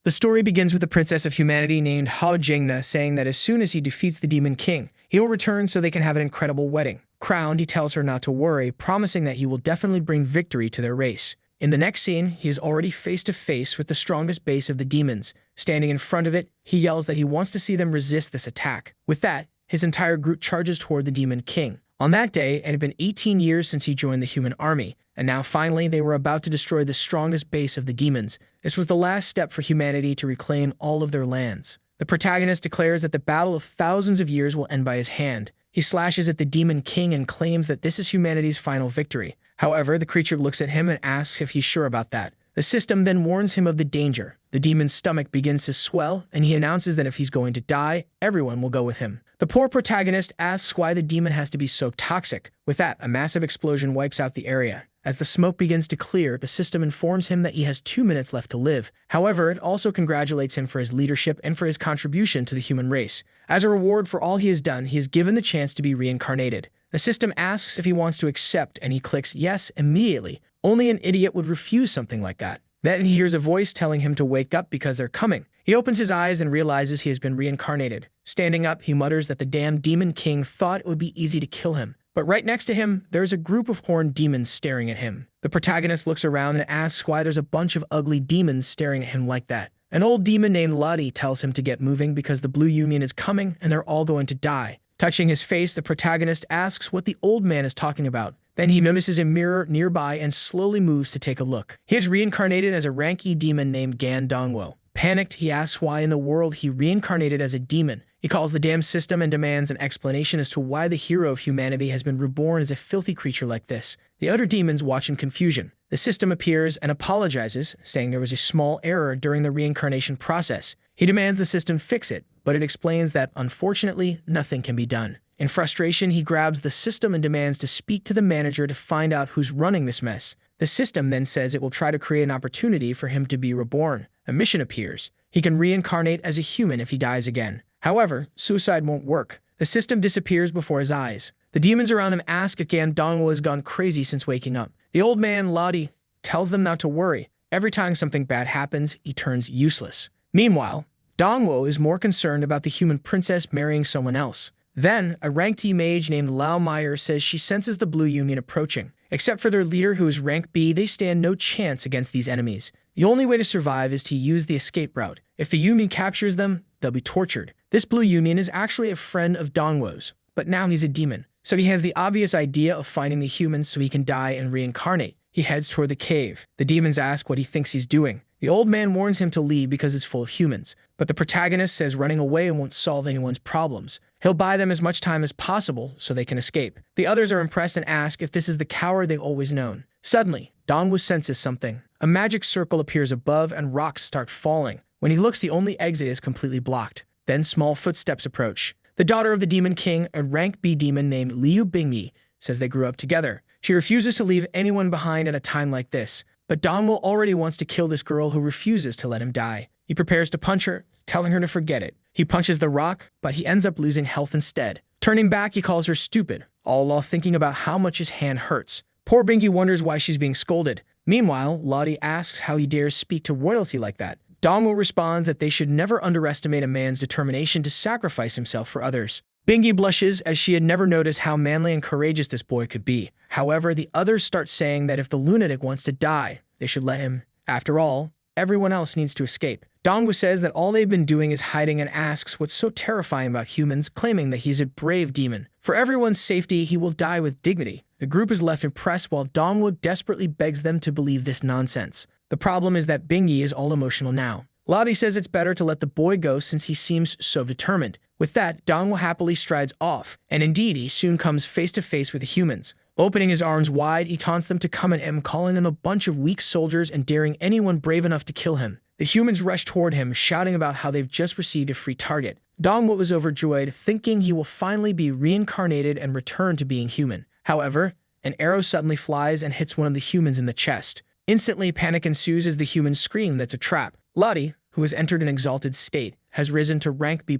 The story begins with a princess of humanity named Hao Jingna saying that as soon as he defeats the Demon King, he will return so they can have an incredible wedding. Crowned, he tells her not to worry, promising that he will definitely bring victory to their race. In the next scene, he is already face to face with the strongest base of the demons. Standing in front of it, he yells that he wants to see them resist this attack. With that, his entire group charges toward the Demon King. On that day, it had been 18 years since he joined the human army, and now finally they were about to destroy the strongest base of the demons. This was the last step for humanity to reclaim all of their lands. The protagonist declares that the battle of thousands of years will end by his hand. He slashes at the Demon King and claims that this is humanity's final victory. However, the creature looks at him and asks if he's sure about that. The system then warns him of the danger. The demon's stomach begins to swell, and he announces that if he's going to die, everyone will go with him. The poor protagonist asks why the demon has to be so toxic. With that, a massive explosion wipes out the area. As the smoke begins to clear, the system informs him that he has 2 minutes left to live. However, it also congratulates him for his leadership and for his contribution to the human race. As a reward for all he has done, he is given the chance to be reincarnated. The system asks if he wants to accept, and he clicks yes immediately. Only an idiot would refuse something like that. Then he hears a voice telling him to wake up because they're coming. He opens his eyes and realizes he has been reincarnated. Standing up, he mutters that the damn Demon King thought it would be easy to kill him. But right next to him, there's a group of horned demons staring at him. The protagonist looks around and asks why there's a bunch of ugly demons staring at him like that. An old demon named Lottie tells him to get moving because the Blue Union is coming and they're all going to die. Touching his face, the protagonist asks what the old man is talking about. Then he notices a mirror nearby and slowly moves to take a look. He is reincarnated as a ranky demon named Gan Dongwo. Panicked, he asks why in the world he reincarnated as a demon. He calls the damn system and demands an explanation as to why the hero of humanity has been reborn as a filthy creature like this. The other demons watch in confusion. The system appears and apologizes, saying there was a small error during the reincarnation process. He demands the system fix it, but it explains that, unfortunately, nothing can be done. In frustration, he grabs the system and demands to speak to the manager to find out who's running this mess. The system then says it will try to create an opportunity for him to be reborn. A mission appears. He can reincarnate as a human if he dies again. However, suicide won't work. The system disappears before his eyes. The demons around him ask if Gan Dongwo has gone crazy since waking up. The old man, Lottie, tells them not to worry. Every time something bad happens, he turns useless. Meanwhile, Dongwo is more concerned about the human princess marrying someone else. Then, a rank D mage named Lao Meyer says she senses the Blue Union approaching. Except for their leader, who is rank B, they stand no chance against these enemies. The only way to survive is to use the escape route. If the Union captures them, they'll be tortured. This Blue Union is actually a friend of Dongwo's, but now he's a demon. So he has the obvious idea of finding the humans so he can die and reincarnate. He heads toward the cave. The demons ask what he thinks he's doing. The old man warns him to leave because it's full of humans, but the protagonist says running away won't solve anyone's problems. He'll buy them as much time as possible so they can escape. The others are impressed and ask if this is the coward they've always known. Suddenly, Dongwo senses something. A magic circle appears above and rocks start falling. When he looks, the only exit is completely blocked. Then small footsteps approach. The daughter of the Demon King, a rank B demon named Liu Bingyi, says they grew up together. She refuses to leave anyone behind at a time like this, but Dongwo already wants to kill this girl who refuses to let him die. He prepares to punch her, telling her to forget it. He punches the rock, but he ends up losing health instead. Turning back, he calls her stupid, all while thinking about how much his hand hurts. Poor Binky wonders why she's being scolded. Meanwhile, Lottie asks how he dares speak to royalty like that. Dongwo responds that they should never underestimate a man's determination to sacrifice himself for others. Bingy blushes as she had never noticed how manly and courageous this boy could be. However, the others start saying that if the lunatic wants to die, they should let him. After all, everyone else needs to escape. Dongwo says that all they've been doing is hiding and asks what's so terrifying about humans, claiming that he's a brave demon. For everyone's safety, he will die with dignity. The group is left impressed while Dongwo desperately begs them to believe this nonsense. The problem is that Bingy is all emotional now. Lottie says it's better to let the boy go since he seems so determined. With that, Dongwo happily strides off, and indeed he soon comes face to face with the humans. Opening his arms wide, he taunts them to come at him, calling them a bunch of weak soldiers and daring anyone brave enough to kill him. The humans rush toward him, shouting about how they've just received a free target. Dongwo was overjoyed, thinking he will finally be reincarnated and return to being human. However, an arrow suddenly flies and hits one of the humans in the chest. Instantly, panic ensues as the humans scream that's a trap. Lottie, who has entered an exalted state, has risen to rank B+.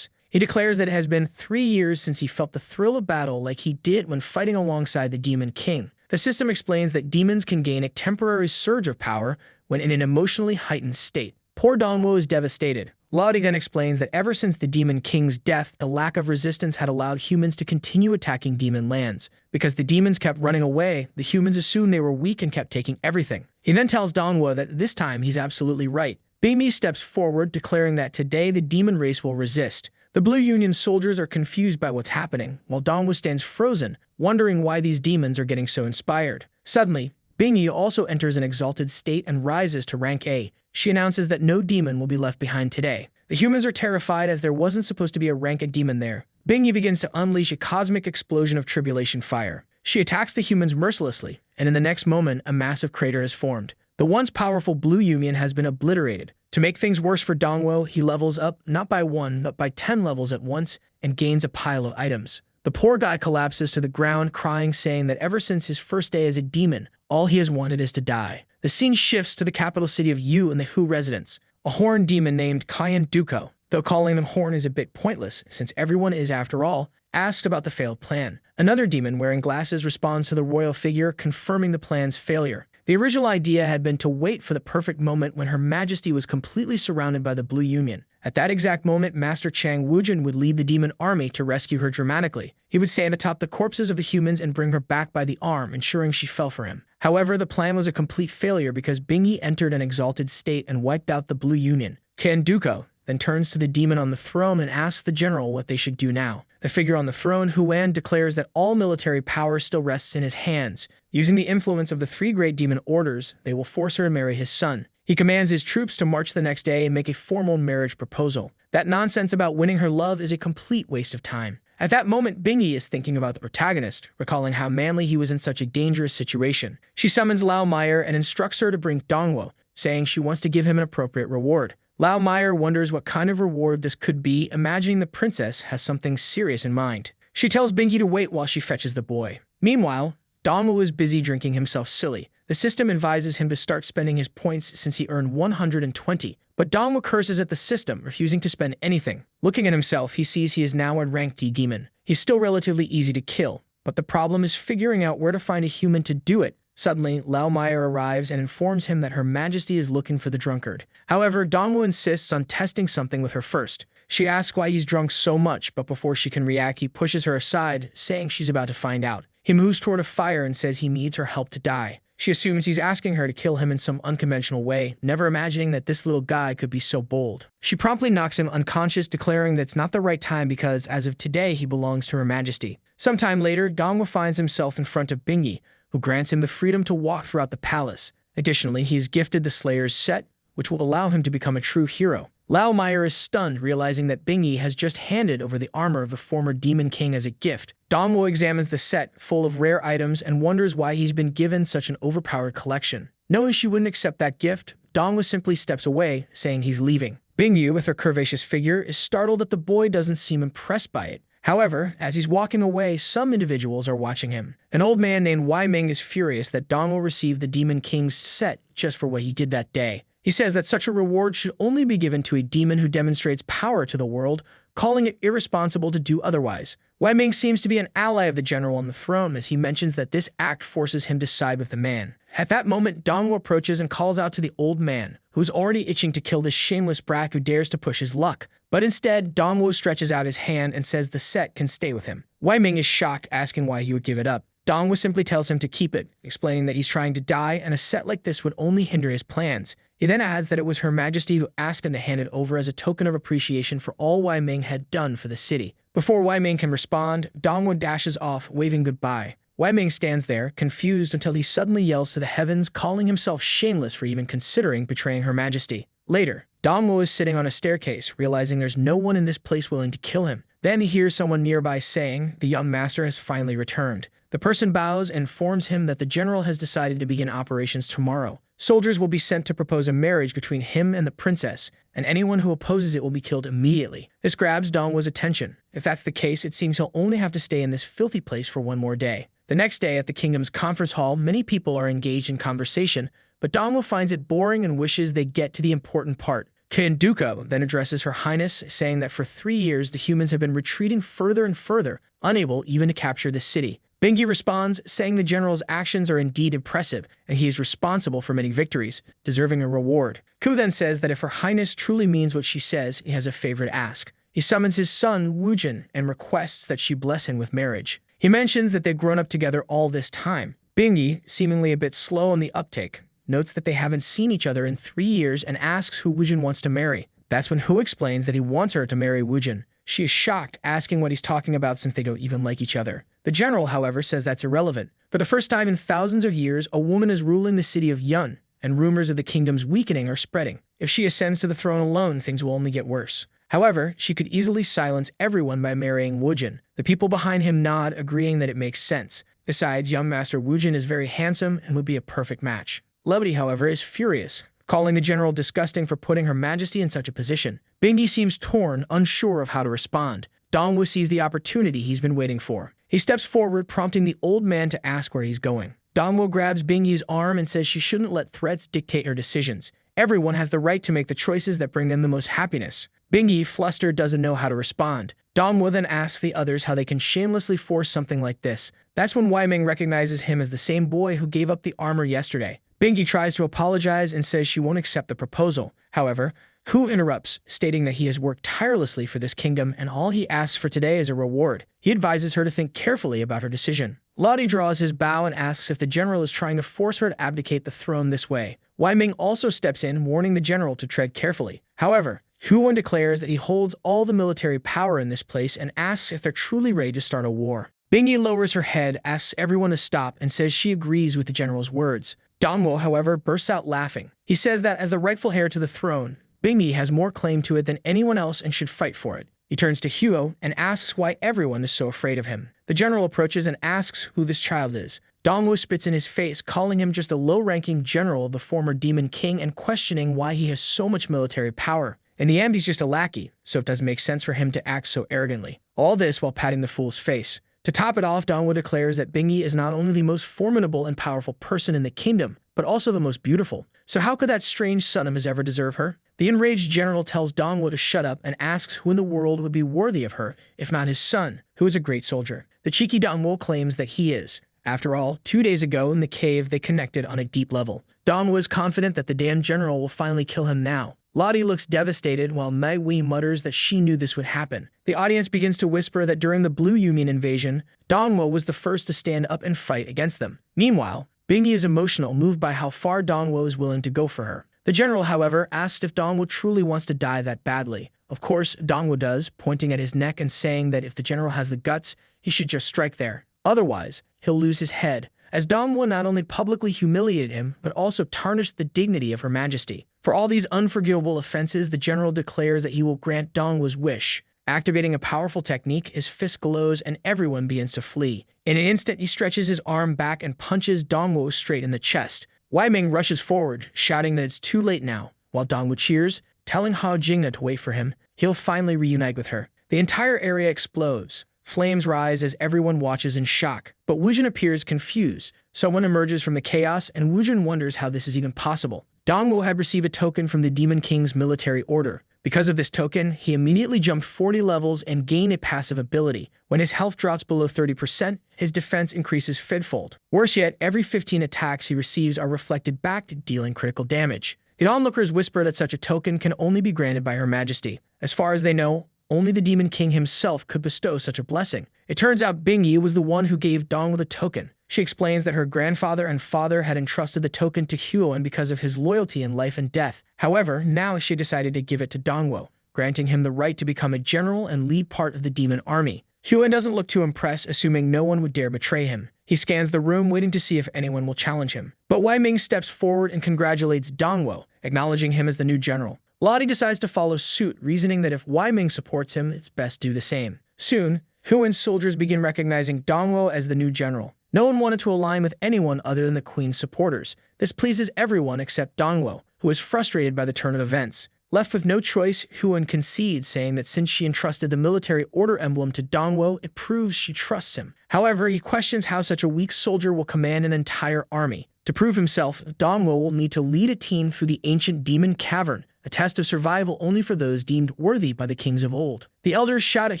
He declares that it has been 3 years since he felt the thrill of battle like he did when fighting alongside the Demon King. The system explains that demons can gain a temporary surge of power when in an emotionally heightened state. Poor Dongwo is devastated. Lottie then explains that ever since the Demon King's death, the lack of resistance had allowed humans to continue attacking demon lands. Because the demons kept running away, the humans assumed they were weak and kept taking everything. He then tells Dongwo that this time he's absolutely right. Bingyi steps forward, declaring that today the demon race will resist. The Blue Union soldiers are confused by what's happening, while Dongwo stands frozen, wondering why these demons are getting so inspired. Suddenly, Bingyi also enters an exalted state and rises to rank A. She announces that no demon will be left behind today. The humans are terrified as there wasn't supposed to be a rank A demon there. Bingyi begins to unleash a cosmic explosion of tribulation fire. She attacks the humans mercilessly, and in the next moment, a massive crater is formed. The once powerful Blue Union has been obliterated. To make things worse for Dongwo, he levels up not by 1, but by 10 levels at once and gains a pile of items. The poor guy collapses to the ground, crying, saying that ever since his first day as a demon, all he has wanted is to die. The scene shifts to the capital city of Yu and the Hu residence. A horned demon named Kayan Duko, though calling them horn is a bit pointless, since everyone is, after all, asked about the failed plan. Another demon wearing glasses responds to the royal figure, confirming the plan's failure. The original idea had been to wait for the perfect moment when Her Majesty was completely surrounded by the Blue Union. At that exact moment, Master Chang Wujin would lead the demon army to rescue her dramatically. He would stand atop the corpses of the humans and bring her back by the arm, ensuring she fell for him. However, the plan was a complete failure because Bingyi entered an exalted state and wiped out the Blue Union. Ken Duko then turns to the demon on the throne and asks the general what they should do now. The figure on the throne, Huan, declares that all military power still rests in his hands. Using the influence of the 3 great demon orders, they will force her to marry his son. He commands his troops to march the next day and make a formal marriage proposal. That nonsense about winning her love is a complete waste of time. At that moment, Bingyi is thinking about the protagonist, recalling how manly he was in such a dangerous situation. She summons Lao Meyer and instructs her to bring Dongwo, saying she wants to give him an appropriate reward. Lao Meyer wonders what kind of reward this could be, imagining the princess has something serious in mind. She tells Bingyi to wait while she fetches the boy. Meanwhile, Dongwo is busy drinking himself silly. The system advises him to start spending his points since he earned 120, but Dongwo curses at the system, refusing to spend anything. Looking at himself, he sees he is now a rank D demon. He's still relatively easy to kill, but the problem is figuring out where to find a human to do it. Suddenly, Lao Meyer arrives and informs him that Her Majesty is looking for the drunkard. However, Dongwo insists on testing something with her first. She asks why he's drunk so much, but before she can react, he pushes her aside, saying she's about to find out. He moves toward a fire and says he needs her help to die. She assumes he's asking her to kill him in some unconventional way, never imagining that this little guy could be so bold. She promptly knocks him unconscious, declaring that it's not the right time because, as of today, he belongs to Her Majesty. Sometime later, Dongwo finds himself in front of Bingyi, who grants him the freedom to walk throughout the palace. Additionally, he is gifted the Slayer's set, which will allow him to become a true hero. Lao Meyer is stunned, realizing that Bingyi has just handed over the armor of the former Demon King as a gift. Dongwo examines the set, full of rare items, and wonders why he's been given such an overpowered collection. Knowing she wouldn't accept that gift, Dongwo simply steps away, saying he's leaving. Bingyi, with her curvaceous figure, is startled that the boy doesn't seem impressed by it. However, as he's walking away, some individuals are watching him. An old man named Wei Ming is furious that Dongwo received the Demon King's set just for what he did that day. He says that such a reward should only be given to a demon who demonstrates power to the world, calling it irresponsible to do otherwise. Wei Ming seems to be an ally of the general on the throne, as he mentions that this act forces him to side with the man. At that moment, Dongwo approaches and calls out to the old man, who's already itching to kill this shameless brat who dares to push his luck. But instead, Dongwo stretches out his hand and says the set can stay with him. Wei Ming is shocked, asking why he would give it up. Dongwo simply tells him to keep it, explaining that he's trying to die and a set like this would only hinder his plans. He then adds that it was Her Majesty who asked him to hand it over as a token of appreciation for all Wei Ming had done for the city. Before Wei Ming can respond, Dongwo dashes off, waving goodbye. Wei Ming stands there, confused, until he suddenly yells to the heavens, calling himself shameless for even considering betraying Her Majesty. Later, Dongwo is sitting on a staircase, realizing there's no one in this place willing to kill him. Then he hears someone nearby saying the young master has finally returned. The person bows and informs him that the general has decided to begin operations tomorrow. Soldiers will be sent to propose a marriage between him and the princess, and anyone who opposes it will be killed immediately. This grabs Dongwo's attention. If that's the case, it seems he'll only have to stay in this filthy place for one more day. The next day at the kingdom's conference hall, many people are engaged in conversation, but Dongwo finds it boring and wishes they get to the important part. Kanduko then addresses Her Highness, saying that for 3 years the humans have been retreating further and further, unable even to capture the city. Bingi responds, saying the general's actions are indeed impressive, and he is responsible for many victories, deserving a reward. Ku then says that if Her Highness truly means what she says, he has a favor to ask. He summons his son, Wujin, and requests that she bless him with marriage. He mentions that they've grown up together all this time. Bingi, seemingly a bit slow on the uptake, notes that they haven't seen each other in 3 years and asks who Wujin wants to marry. That's when Hu explains that he wants her to marry Wujin. She is shocked, asking what he's talking about since they don't even like each other. The general, however, says that's irrelevant. For the first time in thousands of years, a woman is ruling the city of Yun, and rumors of the kingdom's weakening are spreading. If she ascends to the throne alone, things will only get worse. However, she could easily silence everyone by marrying Wujin. The people behind him nod, agreeing that it makes sense. Besides, young Master Wujin is very handsome and would be a perfect match. Levity, however, is furious, calling the general disgusting for putting Her Majesty in such a position. Bingi seems torn, unsure of how to respond. Dongwu sees the opportunity he's been waiting for. He steps forward, prompting the old man to ask where he's going. Dongwu grabs Bingi's arm and says she shouldn't let threats dictate her decisions. Everyone has the right to make the choices that bring them the most happiness. Bingi, flustered, doesn't know how to respond. Dongwu then asks the others how they can shamelessly force something like this. That's when Wei Ming recognizes him as the same boy who gave up the armor yesterday. Bingi tries to apologize and says she won't accept the proposal. However, Hu interrupts, stating that he has worked tirelessly for this kingdom and all he asks for today is a reward. He advises her to think carefully about her decision. Lottie draws his bow and asks if the general is trying to force her to abdicate the throne this way. Wei Ming also steps in, warning the general to tread carefully. However, Huan declares that he holds all the military power in this place and asks if they're truly ready to start a war. Bingi lowers her head, asks everyone to stop, and says she agrees with the general's words. Dongwu, however, bursts out laughing. He says that as the rightful heir to the throne, Bingi has more claim to it than anyone else and should fight for it. He turns to Huo and asks why everyone is so afraid of him. The general approaches and asks who this child is. Dongwu spits in his face, calling him just a low-ranking general of the former Demon King and questioning why he has so much military power. In the end, he's just a lackey, so it doesn't make sense for him to act so arrogantly. All this while patting the fool's face. To top it off, Dongwu declares that Bingi is not only the most formidable and powerful person in the kingdom, but also the most beautiful. So how could that strange son of his ever deserve her? The enraged general tells Dongwu to shut up and asks who in the world would be worthy of her, if not his son, who is a great soldier. The cheeky Dongwu claims that he is. After all, 2 days ago in the cave they connected on a deep level. Dongwu is confident that the damn general will finally kill him now. Lottie looks devastated while Mei Wei mutters that she knew this would happen. The audience begins to whisper that during the Blue Union invasion, Dongwu was the first to stand up and fight against them. Meanwhile, Bingi is emotional, moved by how far Dongwu is willing to go for her. The general, however, asks if Dongwu truly wants to die that badly. Of course, Dongwu does, pointing at his neck and saying that if the general has the guts, he should just strike there. Otherwise, he'll lose his head, as Dongwu not only publicly humiliated him, but also tarnished the dignity of Her Majesty. For all these unforgivable offenses, the general declares that he will grant Dongwu's wish. Activating a powerful technique, his fist glows and everyone begins to flee. In an instant, he stretches his arm back and punches Dongwu straight in the chest. Wei Ming rushes forward, shouting that it's too late now, while Dongwu cheers, telling Hao Jingna to wait for him. He'll finally reunite with her. The entire area explodes. Flames rise as everyone watches in shock, but Wujin appears confused. Someone emerges from the chaos, and Wujin wonders how this is even possible. Dongwu had received a token from the Demon King's military order. Because of this token, he immediately jumped 40 levels and gained a passive ability. When his health drops below 30%, his defense increases fiffold. Worse yet, every 15 attacks he receives are reflected back, dealing critical damage. The onlookers whisper that such a token can only be granted by Her Majesty. As far as they know, only the Demon King himself could bestow such a blessing. It turns out Bingi was the one who gave Dongwu the token. She explains that her grandfather and father had entrusted the token to Huan because of his loyalty in life and death. However, now she decided to give it to Dongwu, granting him the right to become a general and lead part of the demon army. Huan doesn't look too impressed, assuming no one would dare betray him. He scans the room, waiting to see if anyone will challenge him. But Wei Ming steps forward and congratulates Dongwu, acknowledging him as the new general. Lottie decides to follow suit, reasoning that if Wei Ming supports him, it's best to do the same. Soon, Huan's soldiers begin recognizing Dongwu as the new general. No one wanted to align with anyone other than the queen's supporters. This pleases everyone except Dongwu, who is frustrated by the turn of events. Left with no choice, Huan concedes, saying that since she entrusted the military order emblem to Dongwu, it proves she trusts him. However, he questions how such a weak soldier will command an entire army. To prove himself, Dongwu will need to lead a team through the ancient demon cavern, a test of survival only for those deemed worthy by the kings of old. The elders shout at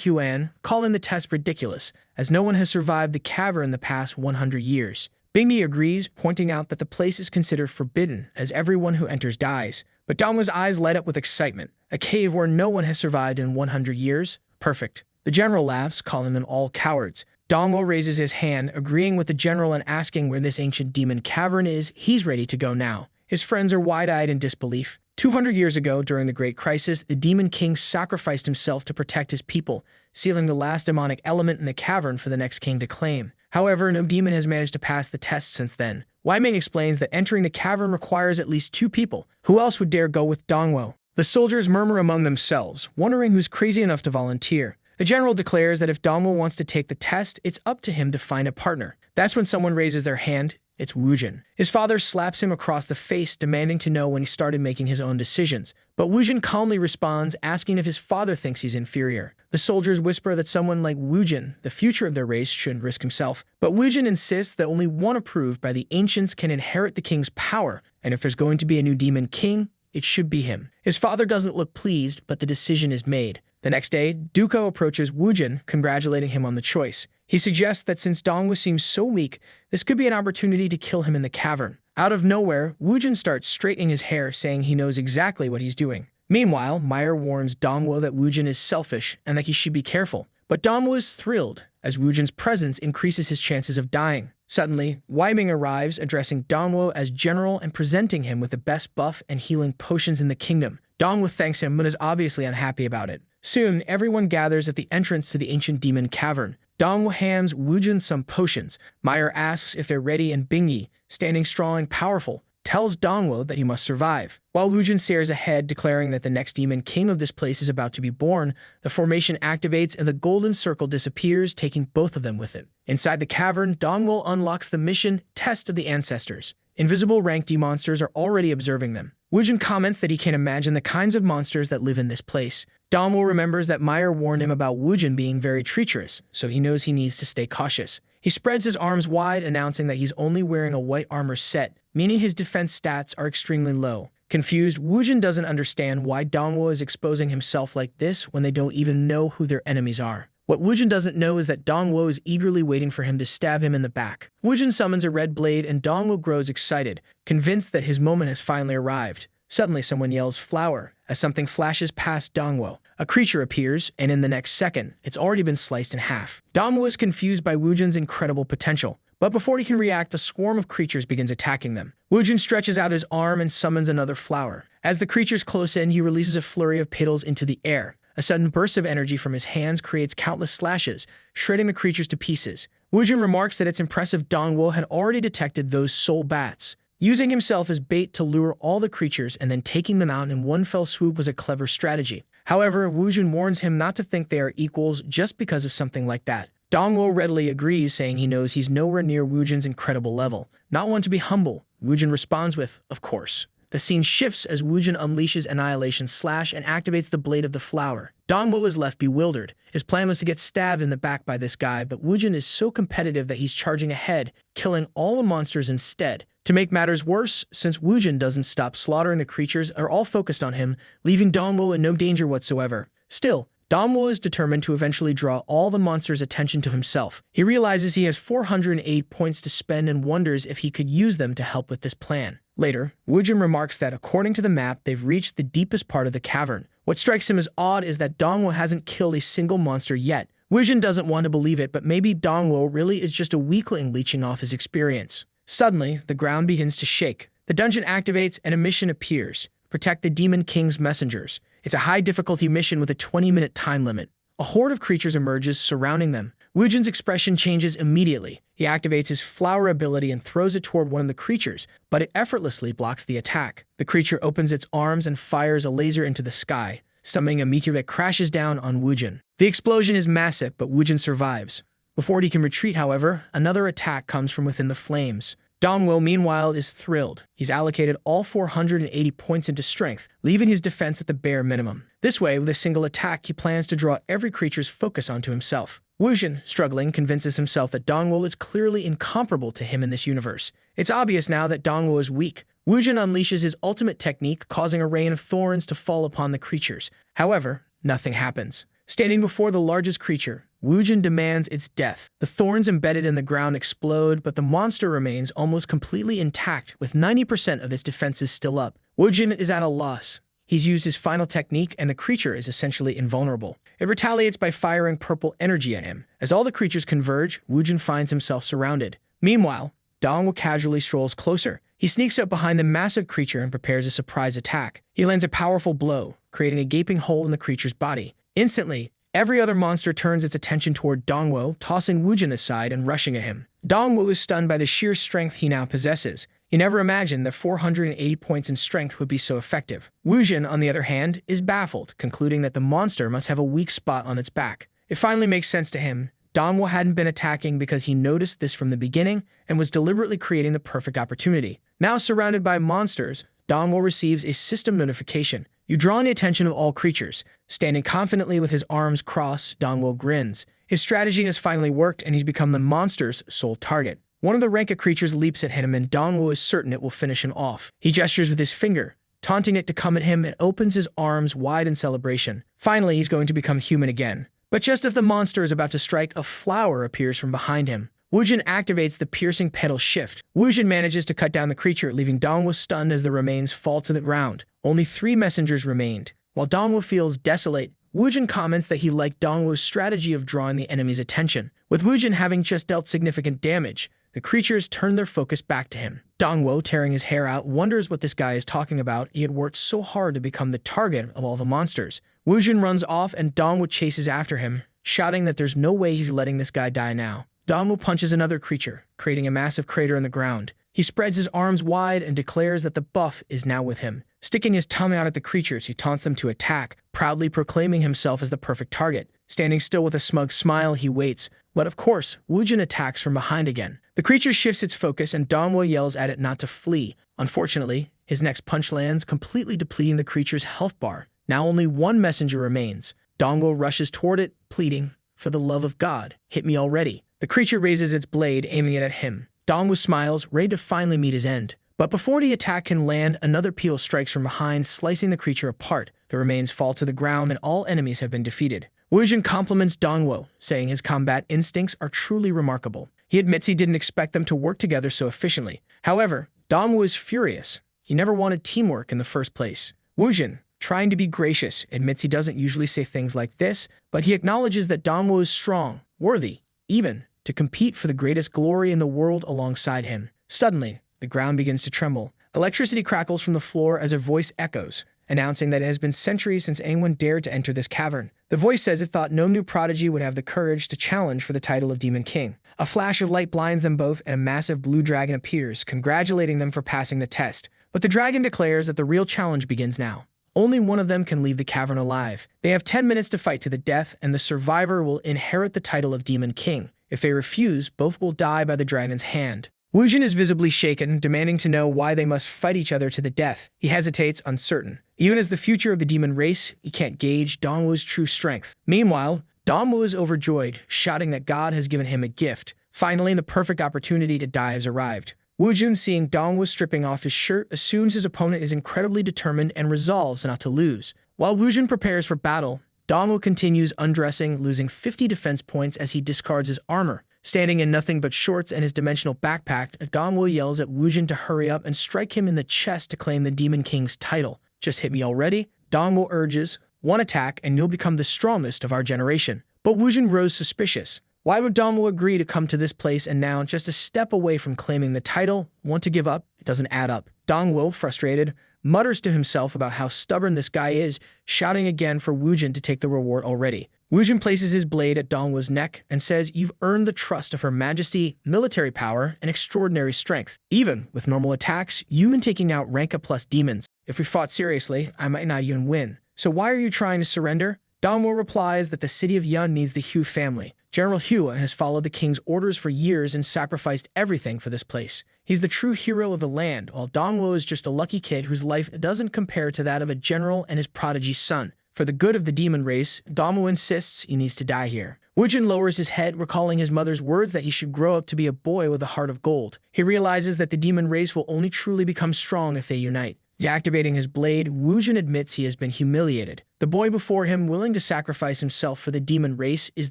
Huan, calling the test ridiculous, as no one has survived the cavern in the past 100 years. Bingyi agrees, pointing out that the place is considered forbidden, as everyone who enters dies. But Dongwu's eyes light up with excitement. A cave where no one has survived in 100 years? Perfect. The general laughs, calling them all cowards. Dongwu raises his hand, agreeing with the general and asking where this ancient demon cavern is. He's ready to go now. His friends are wide-eyed in disbelief. 200 years ago, during the Great Crisis, the Demon King sacrificed himself to protect his people, sealing the last demonic element in the cavern for the next king to claim. However, no demon has managed to pass the test since then. Wei Ming explains that entering the cavern requires at least 2 people. Who else would dare go with Dongwu? The soldiers murmur among themselves, wondering who's crazy enough to volunteer. The general declares that if Dongwu wants to take the test, it's up to him to find a partner. That's when someone raises their hand. It's Wujin. His father slaps him across the face, demanding to know when he started making his own decisions. But Wujin calmly responds, asking if his father thinks he's inferior. The soldiers whisper that someone like Wujin, the future of their race, shouldn't risk himself. But Wujin insists that only one approved by the ancients can inherit the king's power, and if there's going to be a new demon king, it should be him. His father doesn't look pleased, but the decision is made. The next day, Duko approaches Wujin, congratulating him on the choice. He suggests that since Dongwu seems so weak, this could be an opportunity to kill him in the cavern. Out of nowhere, Wujin starts straightening his hair, saying he knows exactly what he's doing. Meanwhile, Meyer warns Dongwu that Wujin is selfish and that he should be careful. But Dongwu is thrilled, as Wujin's presence increases his chances of dying. Suddenly, Wei Ming arrives, addressing Dongwu as general and presenting him with the best buff and healing potions in the kingdom. Dongwu thanks him, but is obviously unhappy about it. Soon, everyone gathers at the entrance to the ancient demon cavern. Dongwu hands Wujin some potions. Meyer asks if they're ready, and Bingyi, standing strong and powerful, tells Dongwu that he must survive. While Wujin stares ahead, declaring that the next demon king of this place is about to be born, the formation activates and the golden circle disappears, taking both of them with it. Inside the cavern, Dongwu unlocks the mission Test of the Ancestors. Invisible rank D monsters are already observing them. Wujin comments that he can imagine the kinds of monsters that live in this place. Dongwu remembers that Meyer warned him about Wujin being very treacherous, so he knows he needs to stay cautious. He spreads his arms wide, announcing that he's only wearing a white armor set, meaning his defense stats are extremely low. Confused, Wujin doesn't understand why Dongwu is exposing himself like this when they don't even know who their enemies are. What Wujin doesn't know is that Dongwu is eagerly waiting for him to stab him in the back. Wujin summons a red blade and Dongwu grows excited, convinced that his moment has finally arrived. Suddenly, someone yells "flower" as something flashes past Dongwu. A creature appears, and in the next second, it's already been sliced in half. Dongwu is confused by Wujin's incredible potential, but before he can react, a swarm of creatures begins attacking them. Wujin stretches out his arm and summons another flower. As the creatures close in, he releases a flurry of petals into the air. A sudden burst of energy from his hands creates countless slashes, shredding the creatures to pieces. Wujin remarks that it's impressive Dongwu had already detected those soul bats. Using himself as bait to lure all the creatures and then taking them out in one fell swoop was a clever strategy. However, Wujin warns him not to think they are equals just because of something like that. Dongwu readily agrees, saying he knows he's nowhere near Wujin's incredible level. Not one to be humble, Wujin responds with, "Of course." The scene shifts as Wujin unleashes Annihilation Slash and activates the blade of the flower. Dongwu is left bewildered. His plan was to get stabbed in the back by this guy, but Wujin is so competitive that he's charging ahead, killing all the monsters instead. To make matters worse, since Wujin doesn't stop slaughtering the creatures, are all focused on him, leaving Dongwu in no danger whatsoever. Still, Dongwu is determined to eventually draw all the monsters' attention to himself. He realizes he has 408 points to spend and wonders if he could use them to help with this plan. Later, Wujin remarks that according to the map, they've reached the deepest part of the cavern. What strikes him as odd is that Dongwu hasn't killed a single monster yet. Wujin doesn't want to believe it, but maybe Dongwu really is just a weakling leeching off his experience. Suddenly, the ground begins to shake. The dungeon activates and a mission appears. Protect the Demon King's messengers. It's a high-difficulty mission with a 20-minute time limit. A horde of creatures emerges, surrounding them. Wujin's expression changes immediately. He activates his flower ability and throws it toward one of the creatures, but it effortlessly blocks the attack. The creature opens its arms and fires a laser into the sky, summoning a meteor that crashes down on Wujin. The explosion is massive, but Wujin survives. Before he can retreat, however, another attack comes from within the flames. Dongwu, meanwhile, is thrilled. He's allocated all 480 points into strength, leaving his defense at the bare minimum. This way, with a single attack, he plans to draw every creature's focus onto himself. Wujin, struggling, convinces himself that Dongwu is clearly incomparable to him in this universe. It's obvious now that Dongwu is weak, Wujin unleashes his ultimate technique, causing a rain of thorns to fall upon the creatures. However, nothing happens. Standing before the largest creature, Wujin demands its death. The thorns embedded in the ground explode, but the monster remains almost completely intact, with 90% of its defenses still up. Wujin is at a loss. He's used his final technique, and the creature is essentially invulnerable. It retaliates by firing purple energy at him. As all the creatures converge, Wujin finds himself surrounded. Meanwhile, Dongwu casually strolls closer. He sneaks up behind the massive creature and prepares a surprise attack. He lands a powerful blow, creating a gaping hole in the creature's body. Instantly, every other monster turns its attention toward Dongwu, tossing Wujin aside and rushing at him. Dongwu is stunned by the sheer strength he now possesses. He never imagined that 480 points in strength would be so effective. Wujin, on the other hand, is baffled, concluding that the monster must have a weak spot on its back. It finally makes sense to him. Dongwu hadn't been attacking because he noticed this from the beginning and was deliberately creating the perfect opportunity. Now surrounded by monsters, Dongwu receives a system notification. You draw the attention of all creatures. Standing confidently with his arms crossed, Dongwu grins. His strategy has finally worked, and he's become the monster's sole target. One of the Renka creatures leaps at him, and Dongwu is certain it will finish him off. He gestures with his finger, taunting it to come at him, and opens his arms wide in celebration. Finally, he's going to become human again. But just as the monster is about to strike, a flower appears from behind him. Wujin activates the piercing petal shift. Wujin manages to cut down the creature, leaving Dongwu stunned as the remains fall to the ground. Only 3 messengers remained. While Dongwu feels desolate, Wujin comments that he liked Dongwu's strategy of drawing the enemy's attention. With Wujin having just dealt significant damage, the creatures turn their focus back to him. Dongwu, tearing his hair out, wonders what this guy is talking about. He had worked so hard to become the target of all the monsters. Wujin runs off, and Dongwu chases after him, shouting that there's no way he's letting this guy die now. Dongwu punches another creature, creating a massive crater in the ground. He spreads his arms wide and declares that the buff is now with him. Sticking his tongue out at the creatures, he taunts them to attack, proudly proclaiming himself as the perfect target. Standing still with a smug smile, he waits. But of course, Wujin attacks from behind again. The creature shifts its focus, and Dongwu yells at it not to flee. Unfortunately, his next punch lands, completely depleting the creature's health bar. Now only 1 messenger remains. Dongwu rushes toward it, pleading, "For the love of God, hit me already." The creature raises its blade, aiming it at him. Dongwu smiles, ready to finally meet his end. But before the attack can land, another peal strikes from behind, slicing the creature apart. The remains fall to the ground, and all enemies have been defeated. Wujin compliments Dongwu, saying his combat instincts are truly remarkable. He admits he didn't expect them to work together so efficiently. However, Dongwu is furious. He never wanted teamwork in the first place. Wujin, trying to be gracious, admits he doesn't usually say things like this, but he acknowledges that Dongwu is strong, worthy, even to compete for the greatest glory in the world alongside him. Suddenly, the ground begins to tremble. Electricity crackles from the floor as a voice echoes, announcing that it has been centuries since anyone dared to enter this cavern. The voice says it thought no new prodigy would have the courage to challenge for the title of Demon King. A flash of light blinds them both, and a massive blue dragon appears, congratulating them for passing the test. But the dragon declares that the real challenge begins now. Only one of them can leave the cavern alive. They have 10 minutes to fight to the death, and the survivor will inherit the title of Demon King. If they refuse, both will die by the dragon's hand. Wujin is visibly shaken, demanding to know why they must fight each other to the death. He hesitates, uncertain. Even as the future of the demon race, he can't gauge Dongwu's true strength. Meanwhile, Dongwu is overjoyed, shouting that God has given him a gift. Finally, the perfect opportunity to die has arrived. Wujin, seeing Dongwu stripping off his shirt, assumes his opponent is incredibly determined and resolves not to lose. While Wujin prepares for battle, Dongwu continues undressing, losing 50 defense points as he discards his armor. Standing in nothing but shorts and his dimensional backpack, Dongwu yells at Wujin to hurry up and strike him in the chest to claim the Demon King's title. "Just hit me already?" Dongwu urges. "One attack and you'll become the strongest of our generation." But Wujin grows suspicious. Why would Dongwu agree to come to this place and now, just a step away from claiming the title, want to give up? It doesn't add up. Dongwu, frustrated, mutters to himself about how stubborn this guy is, shouting again for Wujin to take the reward already. Wujin places his blade at Dongwu's neck and says, "You've earned the trust of Her Majesty, military power, and extraordinary strength. Even with normal attacks, you've been taking out Ranka plus demons. If we fought seriously, I might not even win. So why are you trying to surrender?" Dongwu replies that the city of Yun needs the Hu family. General Hu has followed the king's orders for years and sacrificed everything for this place. He's the true hero of the land, while Dongwu is just a lucky kid whose life doesn't compare to that of a general and his prodigy son. For the good of the demon race, Dongwu insists he needs to die here. Wujin lowers his head, recalling his mother's words that he should grow up to be a boy with a heart of gold. He realizes that the demon race will only truly become strong if they unite. Deactivating his blade, Wujin admits he has been humiliated. The boy before him, willing to sacrifice himself for the demon race, is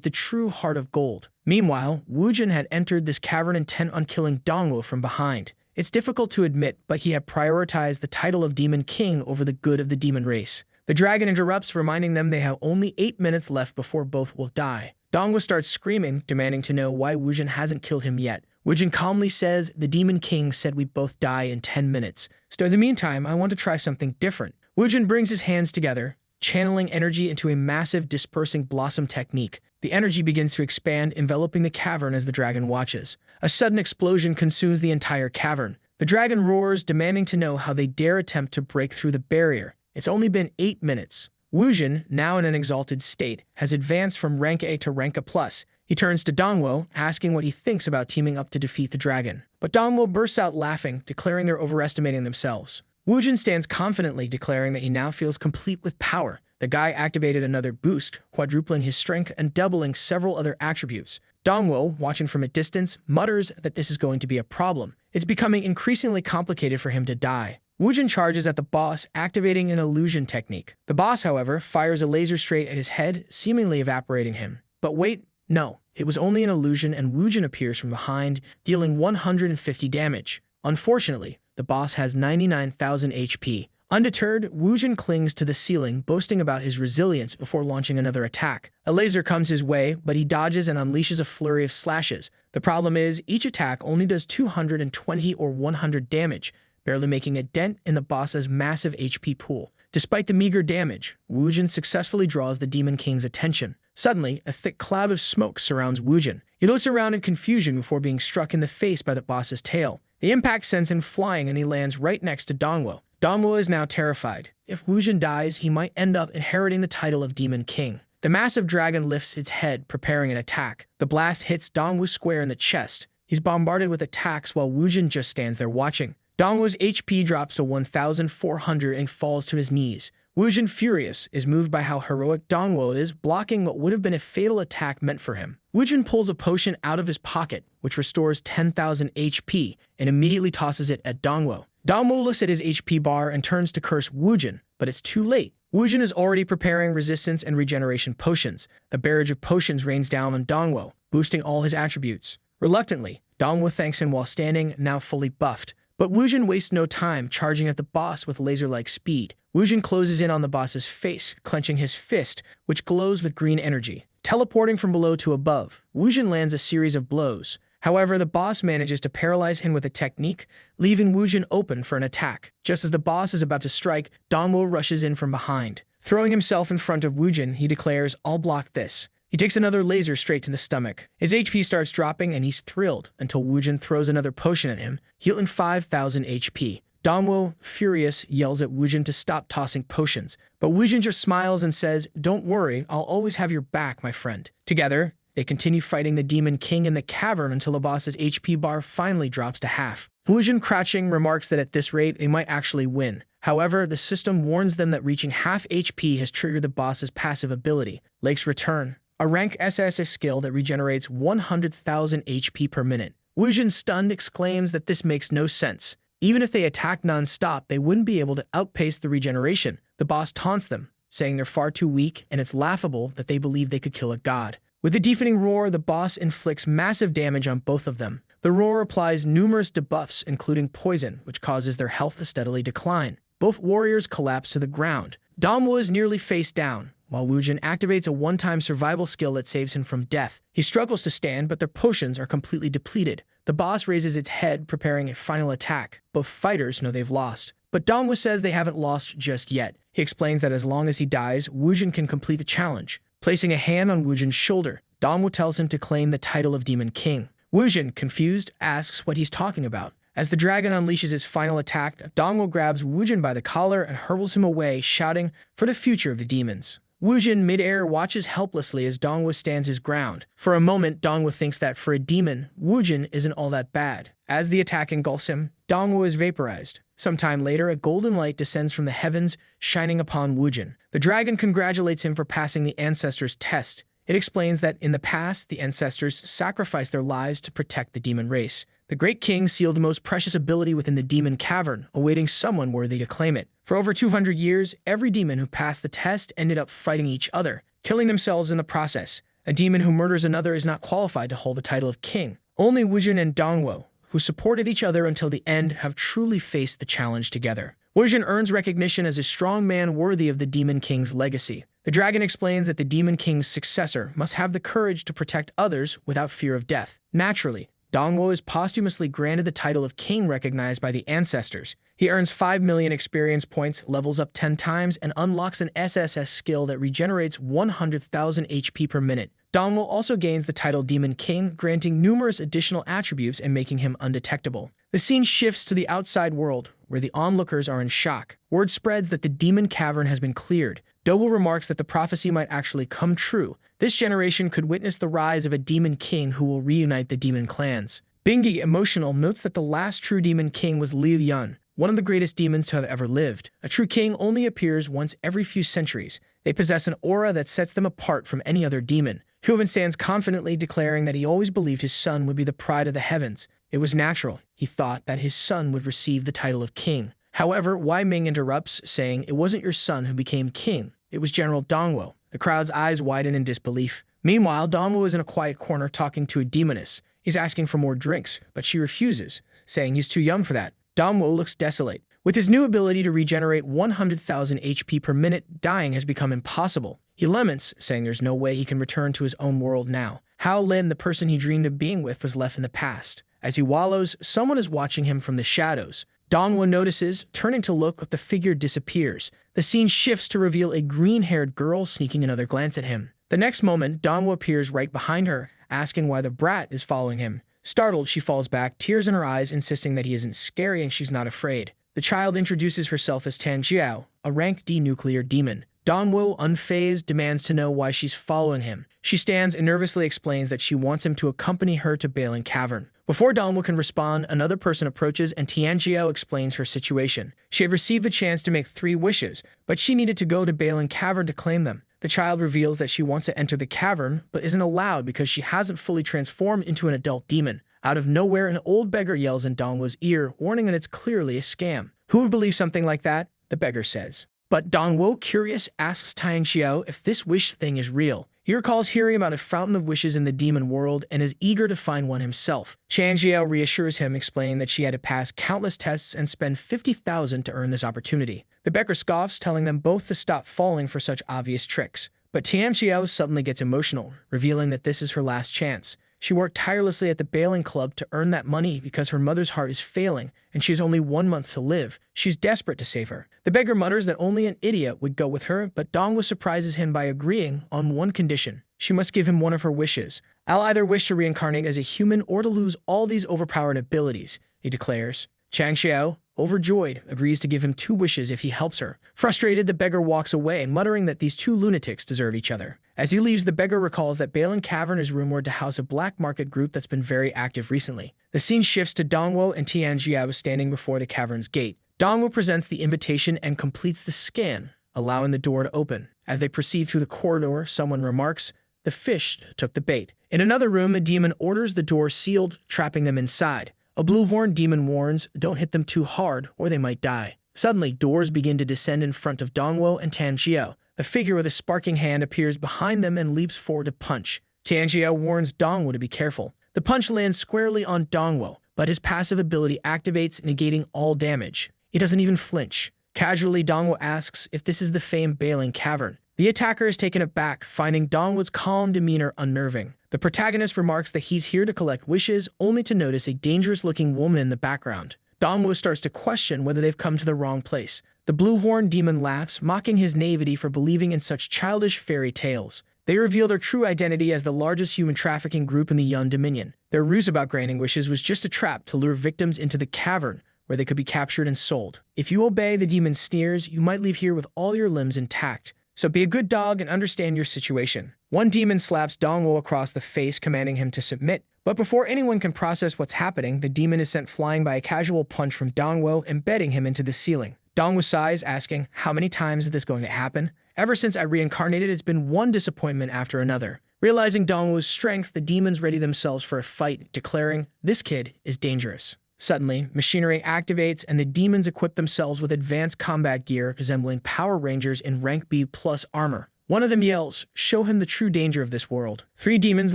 the true heart of gold. Meanwhile, Wujin had entered this cavern intent on killing Dongwu from behind. It's difficult to admit, but he had prioritized the title of Demon King over the good of the demon race. The dragon interrupts, reminding them they have only 8 minutes left before both will die. Dongwu starts screaming, demanding to know why Wujin hasn't killed him yet. Wujin calmly says, "The Demon King said we both die in 10 minutes. So in the meantime, I want to try something different." Wujin brings his hands together, channeling energy into a massive dispersing blossom technique. The energy begins to expand, enveloping the cavern as the dragon watches. A sudden explosion consumes the entire cavern. The dragon roars, demanding to know how they dare attempt to break through the barrier. It's only been 8 minutes. Wujin, now in an exalted state, has advanced from rank A to rank A+. He turns to Dongwu, asking what he thinks about teaming up to defeat the dragon. But Dongwu bursts out laughing, declaring they're overestimating themselves. Wujin stands confidently, declaring that he now feels complete with power. The guy activated another boost, quadrupling his strength and doubling several other attributes. Dongwu, watching from a distance, mutters that this is going to be a problem. It's becoming increasingly complicated for him to die. Wujin charges at the boss, activating an illusion technique. The boss, however, fires a laser straight at his head, seemingly evaporating him. But wait, no, it was only an illusion, and Wujin appears from behind, dealing 150 damage. Unfortunately, the boss has 99,000 HP. Undeterred, Wujin clings to the ceiling, boasting about his resilience before launching another attack. A laser comes his way, but he dodges and unleashes a flurry of slashes. The problem is, each attack only does 220 or 100 damage, barely making a dent in the boss's massive HP pool. Despite the meager damage, Wujin successfully draws the Demon King's attention. Suddenly, a thick cloud of smoke surrounds Wujin. He looks around in confusion before being struck in the face by the boss's tail. The impact sends him flying, and he lands right next to Dongwu. Dongwu is now terrified. If Wujin dies, he might end up inheriting the title of Demon King. The massive dragon lifts its head, preparing an attack. The blast hits Dongwu square in the chest. He's bombarded with attacks while Wujin just stands there watching. Dongwu's HP drops to 1,400 and falls to his knees. Wujin, furious, is moved by how heroic Dongwu is, blocking what would have been a fatal attack meant for him. Wujin pulls a potion out of his pocket, which restores 10,000 HP, and immediately tosses it at Dongwu. Dongwu looks at his HP bar and turns to curse Wujin, but it's too late. Wujin is already preparing resistance and regeneration potions. The barrage of potions rains down on Dongwu, boosting all his attributes. Reluctantly, Dongwu thanks him while standing, now fully buffed. But Wujin wastes no time, charging at the boss with laser-like speed. Wujin closes in on the boss's face, clenching his fist, which glows with green energy. Teleporting from below to above, Wujin lands a series of blows. However, the boss manages to paralyze him with a technique, leaving Wujin open for an attack. Just as the boss is about to strike, Dongwu rushes in from behind. Throwing himself in front of Wujin, he declares, "I'll block this." He takes another laser straight to the stomach. His HP starts dropping, and he's thrilled until Wujin throws another potion at him, healing 5,000 HP. Dongwu, furious, yells at Wujin to stop tossing potions, but Wujin just smiles and says, "Don't worry, I'll always have your back, my friend." Together, they continue fighting the Demon King in the cavern until the boss's HP bar finally drops to half. Wujin, crouching, remarks that at this rate, they might actually win. However, the system warns them that reaching half HP has triggered the boss's passive ability, Lake's Return, a rank SS skill that regenerates 100,000 HP per minute. Wujin, stunned, exclaims that this makes no sense. Even if they attack non-stop, they wouldn't be able to outpace the regeneration. The boss taunts them, saying they're far too weak, and it's laughable that they believe they could kill a god. With a deafening roar, the boss inflicts massive damage on both of them. The roar applies numerous debuffs, including poison, which causes their health to steadily decline. Both warriors collapse to the ground. Dongwu is nearly face down, while Wujin activates a one-time survival skill that saves him from death. He struggles to stand, but their potions are completely depleted. The boss raises its head, preparing a final attack. Both fighters know they've lost. But Dongwu says they haven't lost just yet. He explains that as long as he dies, Wujin can complete the challenge. Placing a hand on Wujin's shoulder, Dongwu tells him to claim the title of Demon King. Wujin, confused, asks what he's talking about. As the dragon unleashes his final attack, Dongwu grabs Wujin by the collar and hurls him away, shouting, "For the future of the demons." Wujin, mid-air, watches helplessly as Dongwu stands his ground. For a moment, Dongwu thinks that for a demon, Wujin isn't all that bad. As the attack engulfs him, Dongwu is vaporized. Sometime later, a golden light descends from the heavens, shining upon Wujin. The dragon congratulates him for passing the ancestor's test. It explains that in the past, the ancestors sacrificed their lives to protect the demon race. The Great King sealed the most precious ability within the demon cavern, awaiting someone worthy to claim it. For over 200 years, every demon who passed the test ended up fighting each other, killing themselves in the process. A demon who murders another is not qualified to hold the title of king. Only Wujin and Dongwo, who supported each other until the end, have truly faced the challenge together. Wujin earns recognition as a strong man worthy of the Demon King's legacy. The dragon explains that the Demon King's successor must have the courage to protect others without fear of death. Naturally, Dongwo is posthumously granted the title of king recognized by the ancestors. He earns 5 million experience points, levels up 10 times, and unlocks an SSS skill that regenerates 100,000 HP per minute. Dongwo also gains the title Demon King, granting numerous additional attributes and making him undetectable. The scene shifts to the outside world, where the onlookers are in shock. Word spreads that the demon cavern has been cleared. Dongwo remarks that the prophecy might actually come true. This generation could witness the rise of a demon king who will reunite the demon clans. Bingi, emotional, notes that the last true demon king was Liu Yun, one of the greatest demons to have ever lived. A true king only appears once every few centuries. They possess an aura that sets them apart from any other demon. Huvin stands confidently, declaring that he always believed his son would be the pride of the heavens. It was natural, he thought, that his son would receive the title of king. However, Wei Ming interrupts, saying, "It wasn't your son who became king. It was General Dongwo." The crowd's eyes widen in disbelief. Meanwhile, Dongwo is in a quiet corner talking to a demoness. He's asking for more drinks, but she refuses, saying he's too young for that. Dongwo looks desolate. With his new ability to regenerate 100,000 HP per minute, dying has become impossible. He laments, saying there's no way he can return to his own world now. Hao Lin, the person he dreamed of being with, was left in the past. As he wallows, someone is watching him from the shadows. Dongwo notices, turning to look, but the figure disappears. The scene shifts to reveal a green-haired girl sneaking another glance at him. The next moment, Dongwo appears right behind her, asking why the brat is following him. Startled, she falls back, tears in her eyes, insisting that he isn't scary and she's not afraid. The child introduces herself as Tan Jiao, a rank D nuclear demon. Dongwo, unfazed, demands to know why she's following him. She stands and nervously explains that she wants him to accompany her to Balin Cavern. Before Dongwo can respond, another person approaches and Tianjiao explains her situation. She had received the chance to make 3 wishes, but she needed to go to Balin Cavern to claim them. The child reveals that she wants to enter the cavern, but isn't allowed because she hasn't fully transformed into an adult demon. Out of nowhere, an old beggar yells in Dongwo's ear, warning that it's clearly a scam. Who would believe something like that? The beggar says. But Dongwo, curious, asks Tianjiao if this wish thing is real. He recalls hearing about a fountain of wishes in the demon world and is eager to find one himself. Tianjiao reassures him, explaining that she had to pass countless tests and spend 50,000 to earn this opportunity. The beggar scoffs, telling them both to stop falling for such obvious tricks. But Tianjiao suddenly gets emotional, revealing that this is her last chance. She worked tirelessly at the Bailing Club to earn that money because her mother's heart is failing, and she has only 1 month to live. She's desperate to save her. The beggar mutters that only an idiot would go with her, but Dongwo surprises him by agreeing on one condition. She must give him one of her wishes. "I'll either wish to reincarnate as a human or to lose all these overpowered abilities," he declares. Chang Xiao, overjoyed, agrees to give him 2 wishes if he helps her. Frustrated, the beggar walks away, muttering that these 2 lunatics deserve each other. As he leaves, the beggar recalls that Balin Cavern is rumored to house a black market group that's been very active recently. The scene shifts to Dongwo and Tianjiao standing before the cavern's gate. Dongwo presents the invitation and completes the scan, allowing the door to open. As they proceed through the corridor, someone remarks, "The fish took the bait." In another room, a demon orders the door sealed, trapping them inside. A blue-horned demon warns, "Don't hit them too hard, or they might die." Suddenly, doors begin to descend in front of Dongwo and Tianjiao. A figure with a sparking hand appears behind them and leaps forward to punch. Tianjiao warns Dongwo to be careful. The punch lands squarely on Dongwo, but his passive ability activates, negating all damage. He doesn't even flinch. Casually, Dongwo asks if this is the famed Bailing Cavern. The attacker is taken aback, finding Dongwo's calm demeanor unnerving. The protagonist remarks that he's here to collect wishes, only to notice a dangerous-looking woman in the background. Dongwo starts to question whether they've come to the wrong place. The blue-horned demon laughs, mocking his naivety for believing in such childish fairy tales. They reveal their true identity as the largest human trafficking group in the Yun Dominion. Their ruse about granting wishes was just a trap to lure victims into the cavern, where they could be captured and sold. If you obey the demon sneers, you might leave here with all your limbs intact. So be a good dog and understand your situation. One demon slaps Dongwo across the face, commanding him to submit. But before anyone can process what's happening, the demon is sent flying by a casual punch from Dongwo, embedding him into the ceiling. Dongwo sighs, asking, "How many times is this going to happen? Ever since I reincarnated, it's been one disappointment after another." Realizing Dongwu's strength, the demons ready themselves for a fight, declaring, "This kid is dangerous." Suddenly, machinery activates and the demons equip themselves with advanced combat gear resembling Power Rangers in rank B plus armor. One of them yells, "Show him the true danger of this world." 3 demons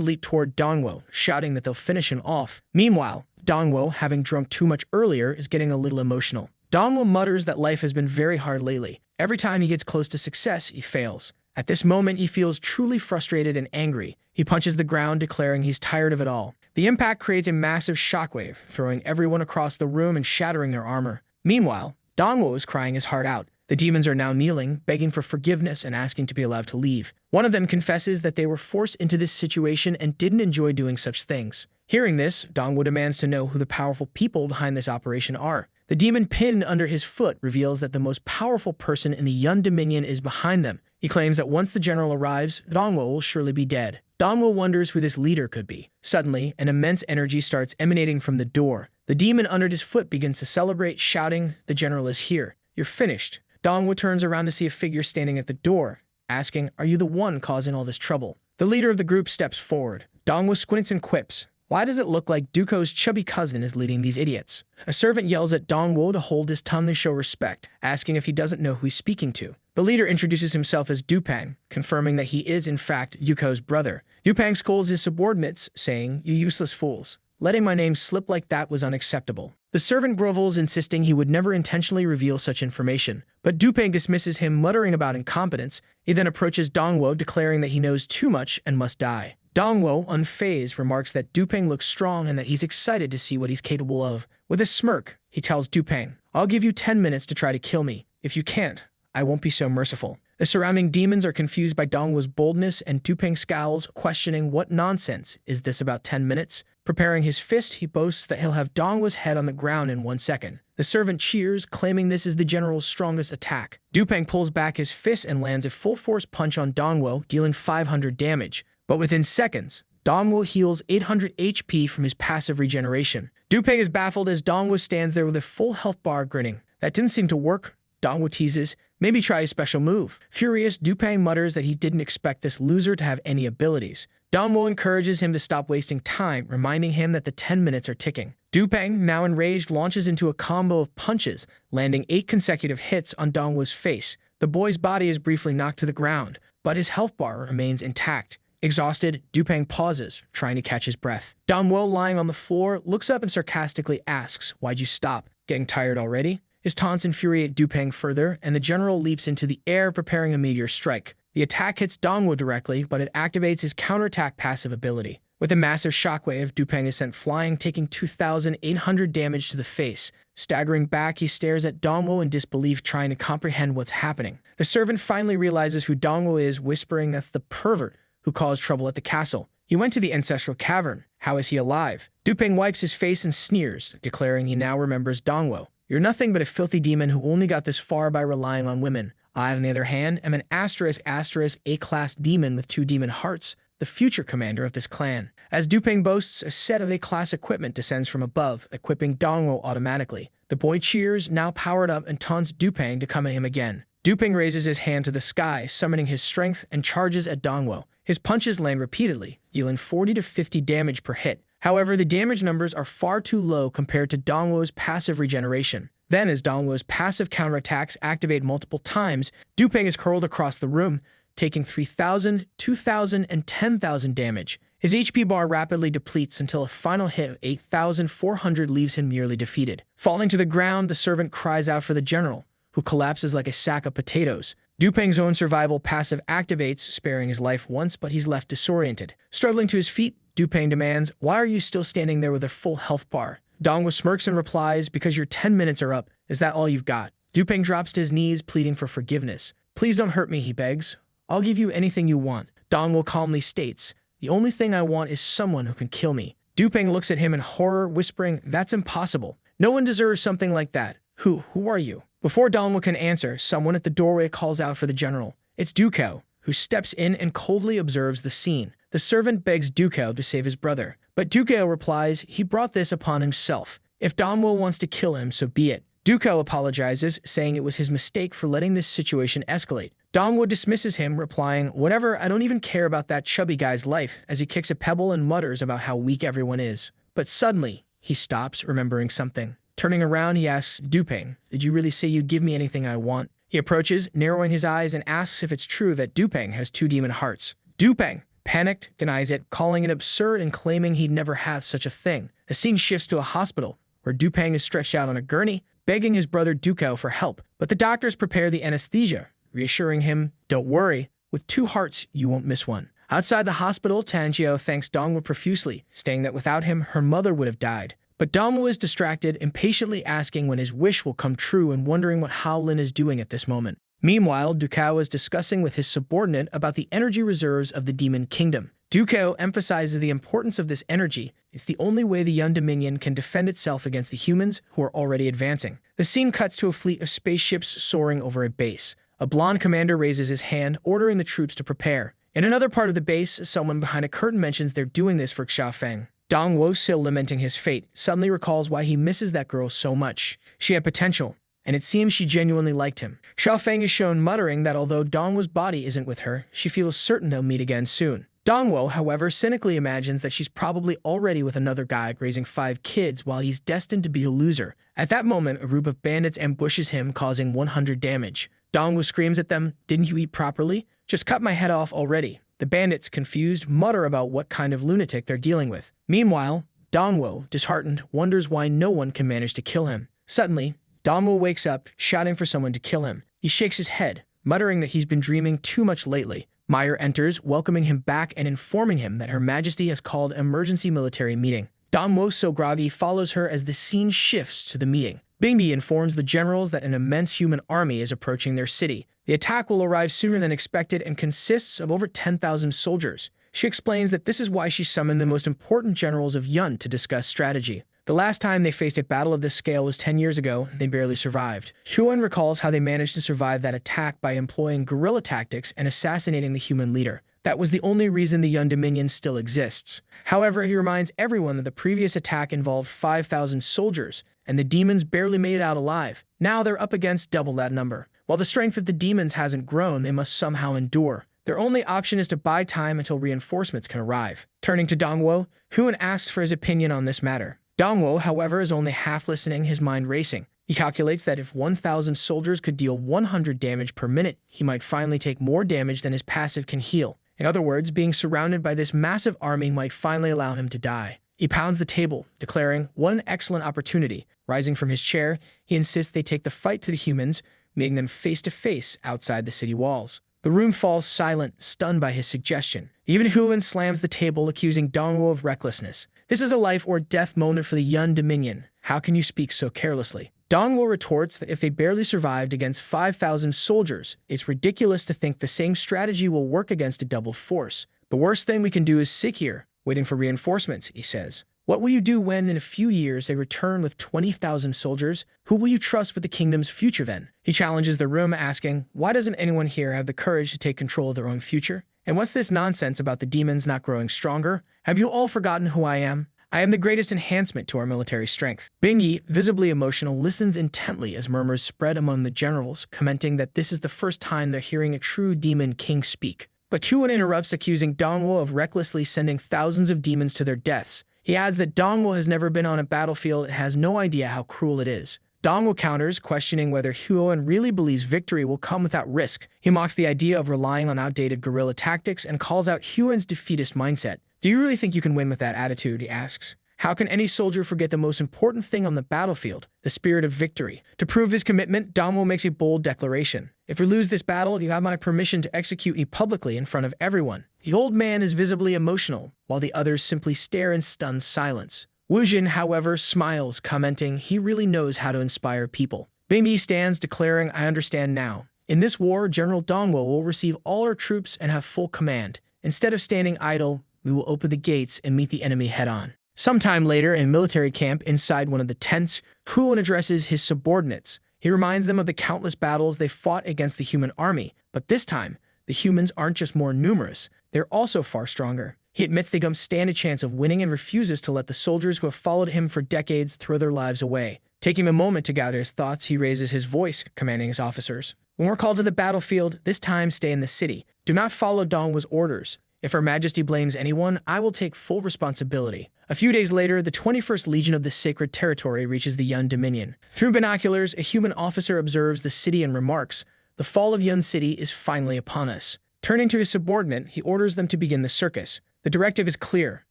leap toward Dongwu, shouting that they'll finish him off. Meanwhile, Dongwu, having drunk too much earlier, is getting a little emotional. Dongwu mutters that life has been very hard lately. Every time he gets close to success, he fails. At this moment, he feels truly frustrated and angry. He punches the ground, declaring he's tired of it all. The impact creates a massive shockwave, throwing everyone across the room and shattering their armor. Meanwhile, Dongwu is crying his heart out. The demons are now kneeling, begging for forgiveness and asking to be allowed to leave. One of them confesses that they were forced into this situation and didn't enjoy doing such things. Hearing this, Dongwu demands to know who the powerful people behind this operation are. The demon pinned under his foot reveals that the most powerful person in the Yun Dominion is behind them. He claims that once the general arrives, Dongwu will surely be dead. Dongwu wonders who this leader could be. Suddenly, an immense energy starts emanating from the door. The demon under his foot begins to celebrate, shouting, "The general is here. You're finished." Dongwu turns around to see a figure standing at the door, asking, "Are you the one causing all this trouble?" The leader of the group steps forward. Dongwu squints and quips, "Why does it look like Duko's chubby cousin is leading these idiots?" A servant yells at Dongwu to hold his tongue to show respect, asking if he doesn't know who he's speaking to. The leader introduces himself as Dupang, confirming that he is in fact Yuko's brother. Dupang scolds his subordinates, saying, "You useless fools. Letting my name slip like that was unacceptable." The servant grovels, insisting he would never intentionally reveal such information, but Dupang dismisses him, muttering about incompetence. He then approaches Dongwu, declaring that he knows too much and must die. Dongwu, unfazed, remarks that Dupang looks strong and that he's excited to see what he's capable of. With a smirk, he tells Dupang, "I'll give you 10 minutes to try to kill me. If you can't, I won't be so merciful." The surrounding demons are confused by Dongwu's boldness, and Dupang scowls, questioning what nonsense is this about 10 minutes? Preparing his fist, he boasts that he'll have Dongwu's head on the ground in 1 second. The servant cheers, claiming this is the general's strongest attack. Dupang pulls back his fist and lands a full-force punch on Dongwu, dealing 500 damage. But within seconds, Dongwu heals 800 HP from his passive regeneration. Dupang is baffled as Dongwu stands there with a full health bar, grinning. "That didn't seem to work." Dongwu teases, "Maybe try a special move." Furious, Dupang mutters that he didn't expect this loser to have any abilities. Dongwu encourages him to stop wasting time, reminding him that the 10 minutes are ticking. Dupang, now enraged, launches into a combo of punches, landing 8 consecutive hits on Dongwu's face. The boy's body is briefly knocked to the ground, but his health bar remains intact. Exhausted, Dupang pauses, trying to catch his breath. Dongwu, lying on the floor, looks up and sarcastically asks, "Why'd you stop? Getting tired already?" His taunts infuriate Dupang further, and the general leaps into the air, preparing a meteor strike. The attack hits Dongwu directly, but it activates his counterattack passive ability. With a massive shockwave, Dupang is sent flying, taking 2,800 damage to the face. Staggering back, he stares at Dongwu in disbelief, trying to comprehend what's happening. The servant finally realizes who Dongwu is, whispering that's the pervert who caused trouble at the castle. He went to the ancestral cavern. How is he alive? Dupang wipes his face and sneers, declaring he now remembers Dongwu. "You're nothing but a filthy demon who only got this far by relying on women. I, on the other hand, am an A-class demon with 2 demon hearts, the future commander of this clan." As Dupang boasts, a set of A-class equipment descends from above, equipping Dongwu automatically. The boy cheers, now powered up, and taunts Dupang to come at him again. Dupang raises his hand to the sky, summoning his strength, and charges at Dongwu. His punches land repeatedly, dealing 40 to 50 damage per hit. However, the damage numbers are far too low compared to Dongwu's passive regeneration. Then, as Dongwu's passive counterattacks activate multiple times, Dupang is curled across the room, taking 3,000, 2,000, and 10,000 damage. His HP bar rapidly depletes until a final hit of 8,400 leaves him nearly defeated. Falling to the ground, the servant cries out for the general, who collapses like a sack of potatoes. Dupang's own survival passive activates, sparing his life once, but he's left disoriented. Struggling to his feet, Dupang demands, "Why are you still standing there with a full health bar?" Dongwu smirks and replies, "Because your 10 minutes are up. Is that all you've got?" Dupang drops to his knees, pleading for forgiveness. "Please don't hurt me," he begs. "I'll give you anything you want." Dongwu calmly states, "The only thing I want is someone who can kill me." Dupang looks at him in horror, whispering, "That's impossible. No one deserves something like that. Who are you?" Before Dongwu can answer, someone at the doorway calls out for the general. It's Duko, who steps in and coldly observes the scene. The servant begs Duko to save his brother, but Duko replies he brought this upon himself. If Dongwu wants to kill him, so be it. Duko apologizes, saying it was his mistake for letting this situation escalate. Dongwo dismisses him, replying, "Whatever, I don't even care about that chubby guy's life," as he kicks a pebble and mutters about how weak everyone is. But suddenly, he stops, remembering something. Turning around, he asks, "Dupeng, did you really say you'd give me anything I want?" He approaches, narrowing his eyes, and asks if it's true that Dupeng has two demon hearts. Dupeng, panicked, denies it, calling it absurd and claiming he'd never have such a thing. The scene shifts to a hospital, where Dupeng is stretched out on a gurney, begging his brother Dukao for help. But the doctors prepare the anesthesia, reassuring him, "Don't worry, with two hearts, you won't miss one." Outside the hospital, Tanjio thanks Dongwo profusely, saying that without him, her mother would have died. But Dongwo is distracted, impatiently asking when his wish will come true and wondering what Howlin is doing at this moment. Meanwhile, Dukao is discussing with his subordinate about the energy reserves of the Demon Kingdom. Dukao emphasizes the importance of this energy. It's the only way the Yun Dominion can defend itself against the humans who are already advancing. The scene cuts to a fleet of spaceships soaring over a base. A blonde commander raises his hand, ordering the troops to prepare. In another part of the base, someone behind a curtain mentions they're doing this for Xiaofeng. Dongwo, still lamenting his fate, suddenly recalls why he misses that girl so much. She had potential, and it seems she genuinely liked him. Xiaofeng is shown muttering that although Dongwo's body isn't with her, she feels certain they'll meet again soon. Dongwo, however, cynically imagines that she's probably already with another guy raising 5 kids while he's destined to be a loser. At that moment, a group of bandits ambushes him, causing 100 damage. Dongwo screams at them, "Didn't you eat properly? Just cut my head off already." The bandits, confused, mutter about what kind of lunatic they're dealing with. Meanwhile, Dongwo, disheartened, wonders why no one can manage to kill him. Suddenly, Dongwo wakes up, shouting for someone to kill him. He shakes his head, muttering that he's been dreaming too much lately. Meyer enters, welcoming him back and informing him that Her Majesty has called an emergency military meeting. Dongwo, so groggy, follows her as the scene shifts to the meeting. Bingbi informs the generals that an immense human army is approaching their city. The attack will arrive sooner than expected and consists of over 10,000 soldiers. She explains that this is why she summoned the most important generals of Yun to discuss strategy. The last time they faced a battle of this scale was 10 years ago, and they barely survived. Huan recalls how they managed to survive that attack by employing guerrilla tactics and assassinating the human leader. That was the only reason the Yun Dominion still exists. However, he reminds everyone that the previous attack involved 5,000 soldiers, and the demons barely made it out alive. Now they're up against double that number. While the strength of the demons hasn't grown, they must somehow endure. Their only option is to buy time until reinforcements can arrive. Turning to Dongwo, Huan asks for his opinion on this matter. Dongwo, however, is only half listening, his mind racing. He calculates that if 1,000 soldiers could deal 100 damage per minute, he might finally take more damage than his passive can heal. In other words, being surrounded by this massive army might finally allow him to die. He pounds the table, declaring, "What an excellent opportunity." Rising from his chair, he insists they take the fight to the humans, meeting them face to face outside the city walls. The room falls silent, stunned by his suggestion. Even Huan slams the table, accusing Dongwo of recklessness. "This is a life or death moment for the Yun Dominion. How can you speak so carelessly?" Dongwo retorts that if they barely survived against 5,000 soldiers, it's ridiculous to think the same strategy will work against a double force. "The worst thing we can do is sit here, waiting for reinforcements," he says. "What will you do when, in a few years, they return with 20,000 soldiers? Who will you trust with the kingdom's future then?" He challenges the room, asking, "Why doesn't anyone here have the courage to take control of their own future? And what's this nonsense about the demons not growing stronger? Have you all forgotten who I am? I am the greatest enhancement to our military strength." Bingyi, visibly emotional, listens intently as murmurs spread among the generals, commenting that this is the first time they're hearing a true demon king speak. But Huan interrupts, accusing Dongwo of recklessly sending thousands of demons to their deaths. He adds that Dongwo has never been on a battlefield and has no idea how cruel it is. Dongwo counters, questioning whether Huan really believes victory will come without risk. He mocks the idea of relying on outdated guerrilla tactics and calls out Huan's defeatist mindset. "Do you really think you can win with that attitude?" he asks. "How can any soldier forget the most important thing on the battlefield, the spirit of victory?" To prove his commitment, Dongwo makes a bold declaration. "If we lose this battle, you have my permission to execute me publicly in front of everyone." The old man is visibly emotional, while the others simply stare in stunned silence. Wu Jin, however, smiles, commenting he really knows how to inspire people. Bingyi stands, declaring, "I understand now. In this war, General Dongwo will receive all our troops and have full command. Instead of standing idle, we will open the gates and meet the enemy head-on." Sometime later, in military camp inside one of the tents, Huan addresses his subordinates. He reminds them of the countless battles they fought against the human army, but this time, the humans aren't just more numerous, they're also far stronger. He admits they don't stand a chance of winning and refuses to let the soldiers who have followed him for decades throw their lives away. Taking a moment to gather his thoughts, he raises his voice, commanding his officers, When we're called to the battlefield, this time stay in the city. Do not follow Dongwu's orders. If Her Majesty blames anyone, I will take full responsibility. A few days later, the 21st Legion of the Sacred Territory reaches the Yun Dominion. Through binoculars, a human officer observes the city and remarks, "The fall of Yun City is finally upon us." Turning to his subordinate, he orders them to begin the circus. The directive is clear.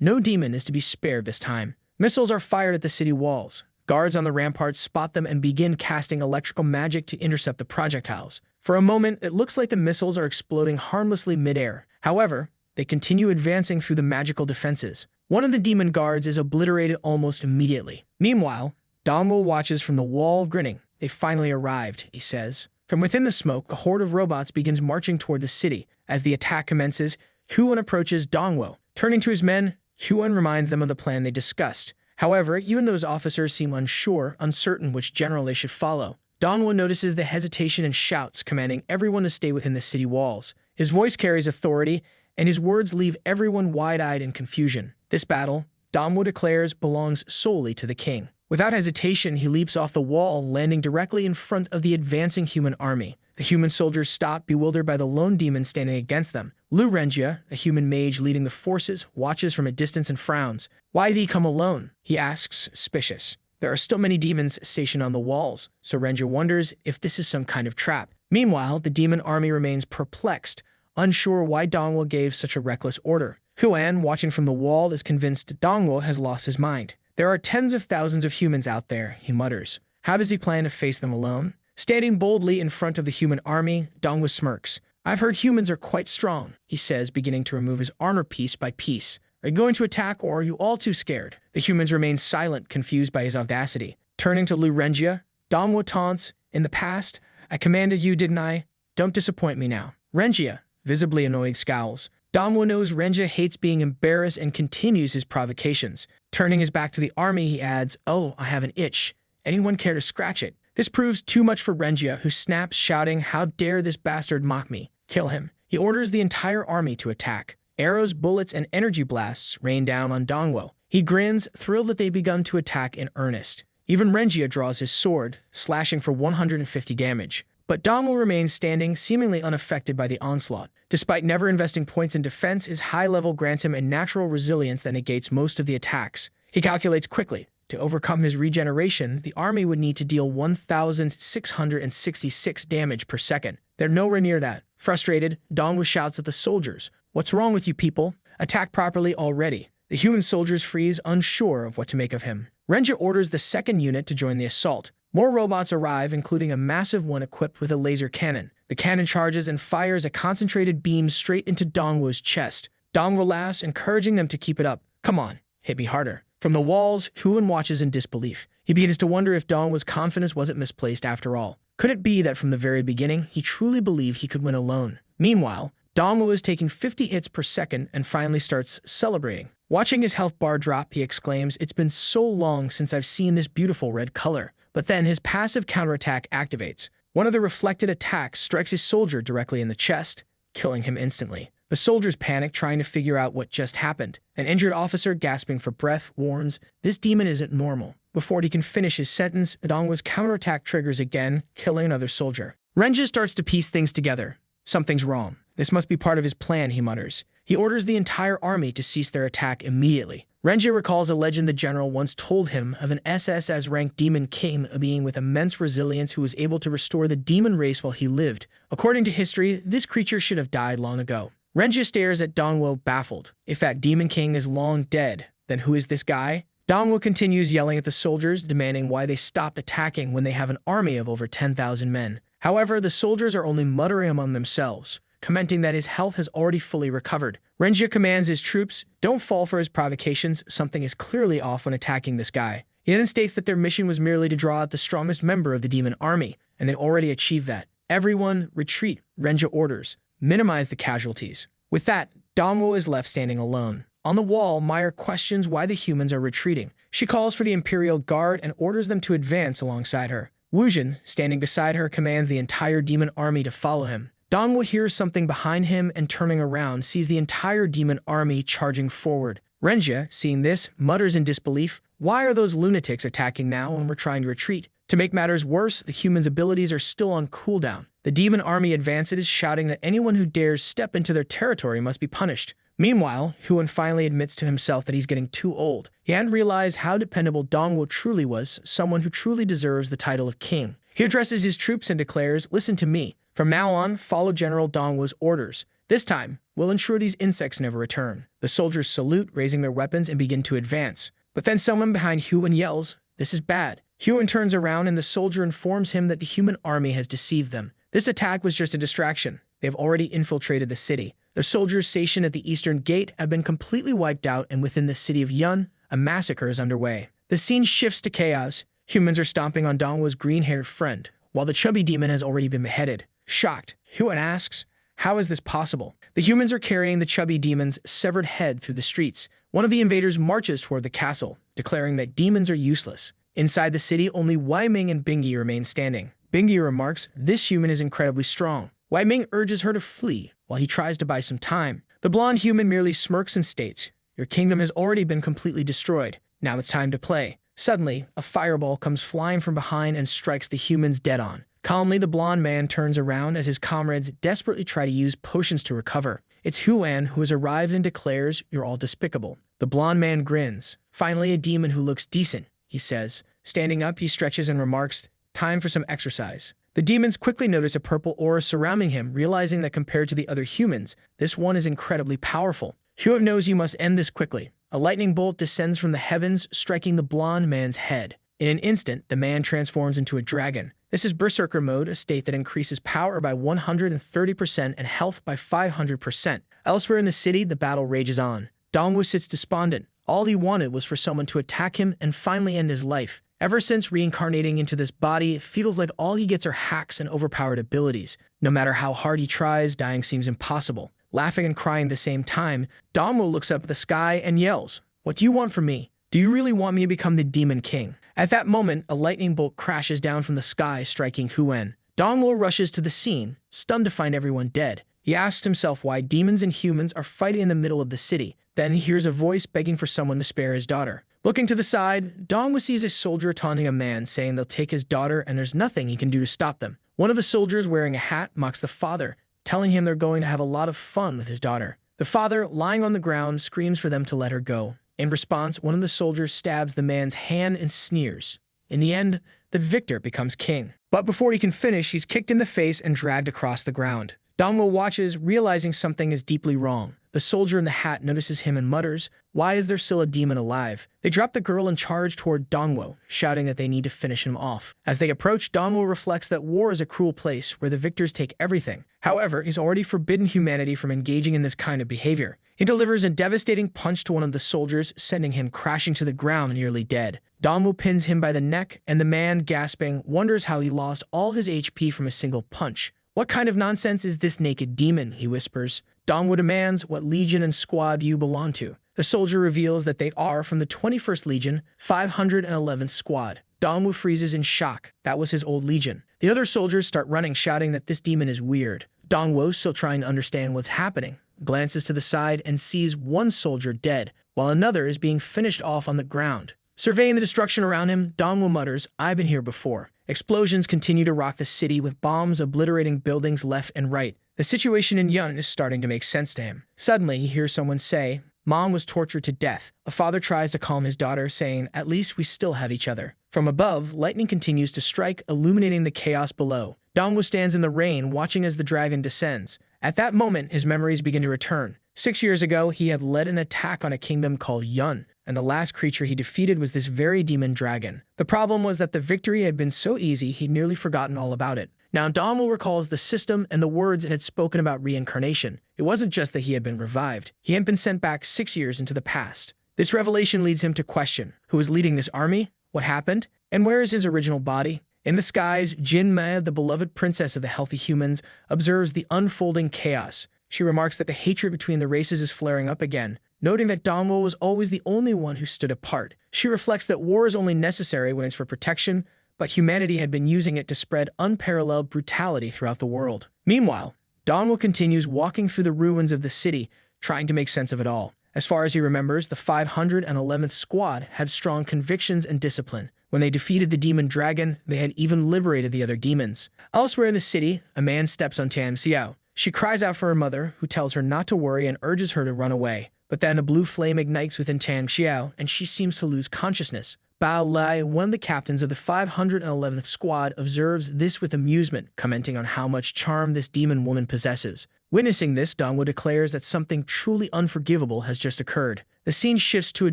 No demon is to be spared this time. Missiles are fired at the city walls. Guards on the ramparts spot them and begin casting electrical magic to intercept the projectiles. For a moment, it looks like the missiles are exploding harmlessly midair. However, they continue advancing through the magical defenses. One of the demon guards is obliterated almost immediately. Meanwhile, Dongwu watches from the wall, grinning. "They finally arrived," he says. From within the smoke, a horde of robots begins marching toward the city. As the attack commences, Huan approaches Dongwu. Turning to his men, Huan reminds them of the plan they discussed. However, even those officers seem uncertain which general they should follow. Dongwu notices the hesitation and shouts, commanding everyone to stay within the city walls. His voice carries authority, and his words leave everyone wide-eyed in confusion. This battle, Dongwu declares, belongs solely to the king. Without hesitation, he leaps off the wall, landing directly in front of the advancing human army. The human soldiers stop, bewildered by the lone demon standing against them. Lu Renjia, a human mage leading the forces, watches from a distance and frowns. "Why did he come alone?" he asks, suspicious. There are still many demons stationed on the walls, so Renjia wonders if this is some kind of trap. Meanwhile, the demon army remains perplexed, unsure why Dongwu gave such a reckless order. Huan, watching from the wall, is convinced Dongwu has lost his mind. "There are tens of thousands of humans out there," he mutters. How does he plan to face them alone? Standing boldly in front of the human army, Dongwu smirks. "I've heard humans are quite strong," he says, beginning to remove his armor piece by piece. "Are you going to attack, or are you all too scared?" The humans remain silent, confused by his audacity. Turning to Lu Renjia, Dongwu taunts, "In the past, I commanded you, didn't I? Don't disappoint me now." Renjia, visibly annoyed, scowls. Dongwu knows Renjia hates being embarrassed and continues his provocations. Turning his back to the army, he adds, "Oh, I have an itch. Anyone care to scratch it?" This proves too much for Renjia, who snaps, shouting, "How dare this bastard mock me? Kill him." He orders the entire army to attack. Arrows, bullets, and energy blasts rain down on Dongwu. He grins, thrilled that they've begun to attack in earnest. Even Renjia draws his sword, slashing for 150 damage. But Dongwu remains standing, seemingly unaffected by the onslaught. Despite never investing points in defense, his high level grants him a natural resilience that negates most of the attacks. He calculates quickly. To overcome his regeneration, the army would need to deal 1,666 damage per second. They're nowhere near that. Frustrated, Dongwu shouts at the soldiers, "What's wrong with you people? Attack properly already." The human soldiers freeze, unsure of what to make of him. Renjia orders the second unit to join the assault. More robots arrive, including a massive one equipped with a laser cannon. The cannon charges and fires a concentrated beam straight into Dongwu's chest. Dongwu laughs, encouraging them to keep it up. "Come on, hit me harder." From the walls, Huan watches in disbelief. He begins to wonder if Dongwu's confidence wasn't misplaced after all. Could it be that from the very beginning, he truly believed he could win alone? Meanwhile, Dongwu is taking 50 hits per second and finally starts celebrating. Watching his health bar drop, he exclaims, "It's been so long since I've seen this beautiful red color." But then his passive counterattack activates. One of the reflected attacks strikes his soldier directly in the chest, killing him instantly. The soldiers panic, trying to figure out what just happened. An injured officer, gasping for breath, warns, "This demon isn't normal." Before he can finish his sentence, Dongwu's counterattack triggers again, killing another soldier. Renjia starts to piece things together. Something's wrong. This must be part of his plan, he mutters. He orders the entire army to cease their attack immediately. Renjia recalls a legend the general once told him of an SS-rank demon king, a being with immense resilience who was able to restore the demon race while he lived. According to history, this creature should have died long ago. Renjia stares at Dongwu, baffled. If that demon king is long dead, then who is this guy? Dongwu continues yelling at the soldiers, demanding why they stopped attacking when they have an army of over 10,000 men. However, the soldiers are only muttering among themselves, commenting that his health has already fully recovered. Renjia commands his troops, "Don't fall for his provocations. Something is clearly off when attacking this guy." He then states that their mission was merely to draw out the strongest member of the demon army, and they already achieved that. "Everyone, retreat," Renjia orders. "Minimize the casualties." With that, Dongwu is left standing alone. On the wall, Meyer questions why the humans are retreating. She calls for the Imperial Guard and orders them to advance alongside her. Wujin, standing beside her, commands the entire demon army to follow him. Dongwu hears something behind him and, turning around, sees the entire demon army charging forward. Renjia, seeing this, mutters in disbelief, "Why are those lunatics attacking now when we're trying to retreat?" To make matters worse, the humans' abilities are still on cooldown. The demon army advances, shouting that anyone who dares step into their territory must be punished. Meanwhile, Huan finally admits to himself that he's getting too old. He hadn't realized how dependable Dongwu truly was, someone who truly deserves the title of king. He addresses his troops and declares, "Listen to me. From now on, follow General Dongwu's orders. This time, we'll ensure these insects never return." The soldiers salute, raising their weapons, and begin to advance. But then someone behind Huan yells, "This is bad." Huan turns around and the soldier informs him that the human army has deceived them. This attack was just a distraction. They've already infiltrated the city. The soldiers stationed at the eastern gate have been completely wiped out, and within the city of Yun, a massacre is underway. The scene shifts to chaos. Humans are stomping on Dongwu's green-haired friend, while the chubby demon has already been beheaded. Shocked, Huan asks, "How is this possible?" The humans are carrying the chubby demon's severed head through the streets. One of the invaders marches toward the castle, declaring that demons are useless. Inside the city, only Wei Ming and Bingi remain standing. Bingi remarks, "This human is incredibly strong." Wei Ming urges her to flee, while he tries to buy some time. The blonde human merely smirks and states, "Your kingdom has already been completely destroyed. Now it's time to play." Suddenly, a fireball comes flying from behind and strikes the humans dead on. Calmly, the blonde man turns around as his comrades desperately try to use potions to recover. It's Huan who has arrived and declares, "You're all despicable." The blonde man grins. "Finally, a demon who looks decent," he says. Standing up, he stretches and remarks, "Time for some exercise." The demons quickly notice a purple aura surrounding him, realizing that compared to the other humans, this one is incredibly powerful. Huan knows he must end this quickly. A lightning bolt descends from the heavens, striking the blonde man's head. In an instant, the man transforms into a dragon. This is Berserker mode, a state that increases power by 130% and health by 500%. Elsewhere in the city, the battle rages on. Dongwu sits despondent. All he wanted was for someone to attack him and finally end his life. Ever since reincarnating into this body, it feels like all he gets are hacks and overpowered abilities. No matter how hard he tries, dying seems impossible. Laughing and crying at the same time, Dongwu looks up at the sky and yells, "What do you want from me? Do you really want me to become the Demon King?" At that moment, a lightning bolt crashes down from the sky, striking Huan. Dongwu rushes to the scene, stunned to find everyone dead. He asks himself why demons and humans are fighting in the middle of the city. Then he hears a voice begging for someone to spare his daughter. Looking to the side, Dongwu sees a soldier taunting a man, saying they'll take his daughter and there's nothing he can do to stop them. One of the soldiers wearing a hat mocks the father, telling him they're going to have a lot of fun with his daughter. The father, lying on the ground, screams for them to let her go. In response, one of the soldiers stabs the man's hand and sneers. In the end, the victor becomes king. But before he can finish, he's kicked in the face and dragged across the ground. Dongwu watches, realizing something is deeply wrong. The soldier in the hat notices him and mutters, "Why is there still a demon alive?" They drop the girl and charge toward Dongwu, shouting that they need to finish him off. As they approach, Dongwu reflects that war is a cruel place where the victors take everything. However, he's already forbidden humanity from engaging in this kind of behavior. He delivers a devastating punch to one of the soldiers, sending him crashing to the ground, nearly dead. Dongwu pins him by the neck, and the man, gasping, wonders how he lost all his HP from a single punch. "What kind of nonsense is this naked demon?" he whispers. Dongwu demands, "What legion and squad do you belong to?" The soldier reveals that they are from the 21st Legion, 511th Squad. Dongwu freezes in shock. That was his old legion. The other soldiers start running, shouting that this demon is weird. Dongwu, still trying to understand what's happening, glances to the side and sees one soldier dead, while another is being finished off on the ground. Surveying the destruction around him, Dongwu mutters, "I've been here before." Explosions continue to rock the city, with bombs obliterating buildings left and right. The situation in Yun is starting to make sense to him. Suddenly, he hears someone say, "Mom was tortured to death." A father tries to calm his daughter, saying, "At least we still have each other." From above, lightning continues to strike, illuminating the chaos below. Dongwu stands in the rain, watching as the dragon descends. At that moment, his memories begin to return. 6 years ago, he had led an attack on a kingdom called Yun, and the last creature he defeated was this very demon dragon. The problem was that the victory had been so easy, he'd nearly forgotten all about it. Now, Dongwu recalls the system and the words it had spoken about reincarnation. It wasn't just that he had been revived. He had been sent back 6 years into the past. This revelation leads him to question, who is leading this army? What happened? And where is his original body? In the skies, Jin Mei, the beloved princess of the healthy humans, observes the unfolding chaos. She remarks that the hatred between the races is flaring up again, noting that Dongwu was always the only one who stood apart. She reflects that war is only necessary when it's for protection, but humanity had been using it to spread unparalleled brutality throughout the world. Meanwhile, Dongwu continues walking through the ruins of the city, trying to make sense of it all. As far as he remembers, the 511th Squad had strong convictions and discipline. When they defeated the demon dragon, they had even liberated the other demons. Elsewhere in the city, a man steps on Tam Xiao. She cries out for her mother, who tells her not to worry and urges her to run away. But then a blue flame ignites within Tam Xiao, and she seems to lose consciousness. Bao Lai, one of the captains of the 511th Squad, observes this with amusement, commenting on how much charm this demon woman possesses. Witnessing this, Dongwu declares that something truly unforgivable has just occurred. The scene shifts to a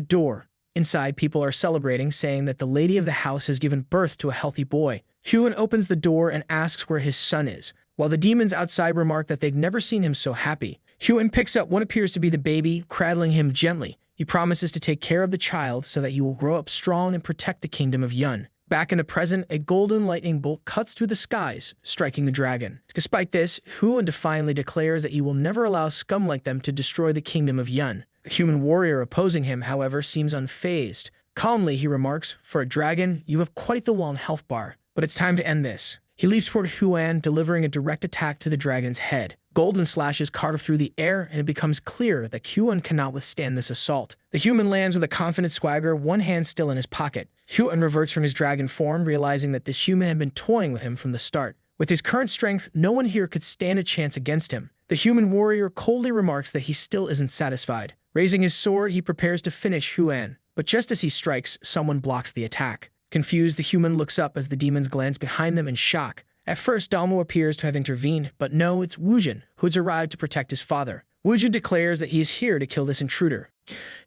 door. Inside, people are celebrating, saying that the lady of the house has given birth to a healthy boy. Huan opens the door and asks where his son is, while the demons outside remark that they've never seen him so happy. Huan picks up what appears to be the baby, cradling him gently. He promises to take care of the child so that he will grow up strong and protect the kingdom of Yun. Back in the present, a golden lightning bolt cuts through the skies, striking the dragon. Despite this, Huan defiantly declares that he will never allow scum like them to destroy the kingdom of Yun. The human warrior opposing him, however, seems unfazed. Calmly, he remarks, "For a dragon, you have quite the long health bar. But it's time to end this." He leaps toward Huan, delivering a direct attack to the dragon's head. Golden slashes carve through the air, and it becomes clear that Huan cannot withstand this assault. The human lands with a confident swagger, one hand still in his pocket. Huan reverts from his dragon form, realizing that this human had been toying with him from the start. With his current strength, no one here could stand a chance against him. The human warrior coldly remarks that he still isn't satisfied. Raising his sword, he prepares to finish Huan. But just as he strikes, someone blocks the attack. Confused, the human looks up as the demons glance behind them in shock. At first, Dongwu appears to have intervened, but no, it's Wujin, who has arrived to protect his father. Wujin declares that he is here to kill this intruder.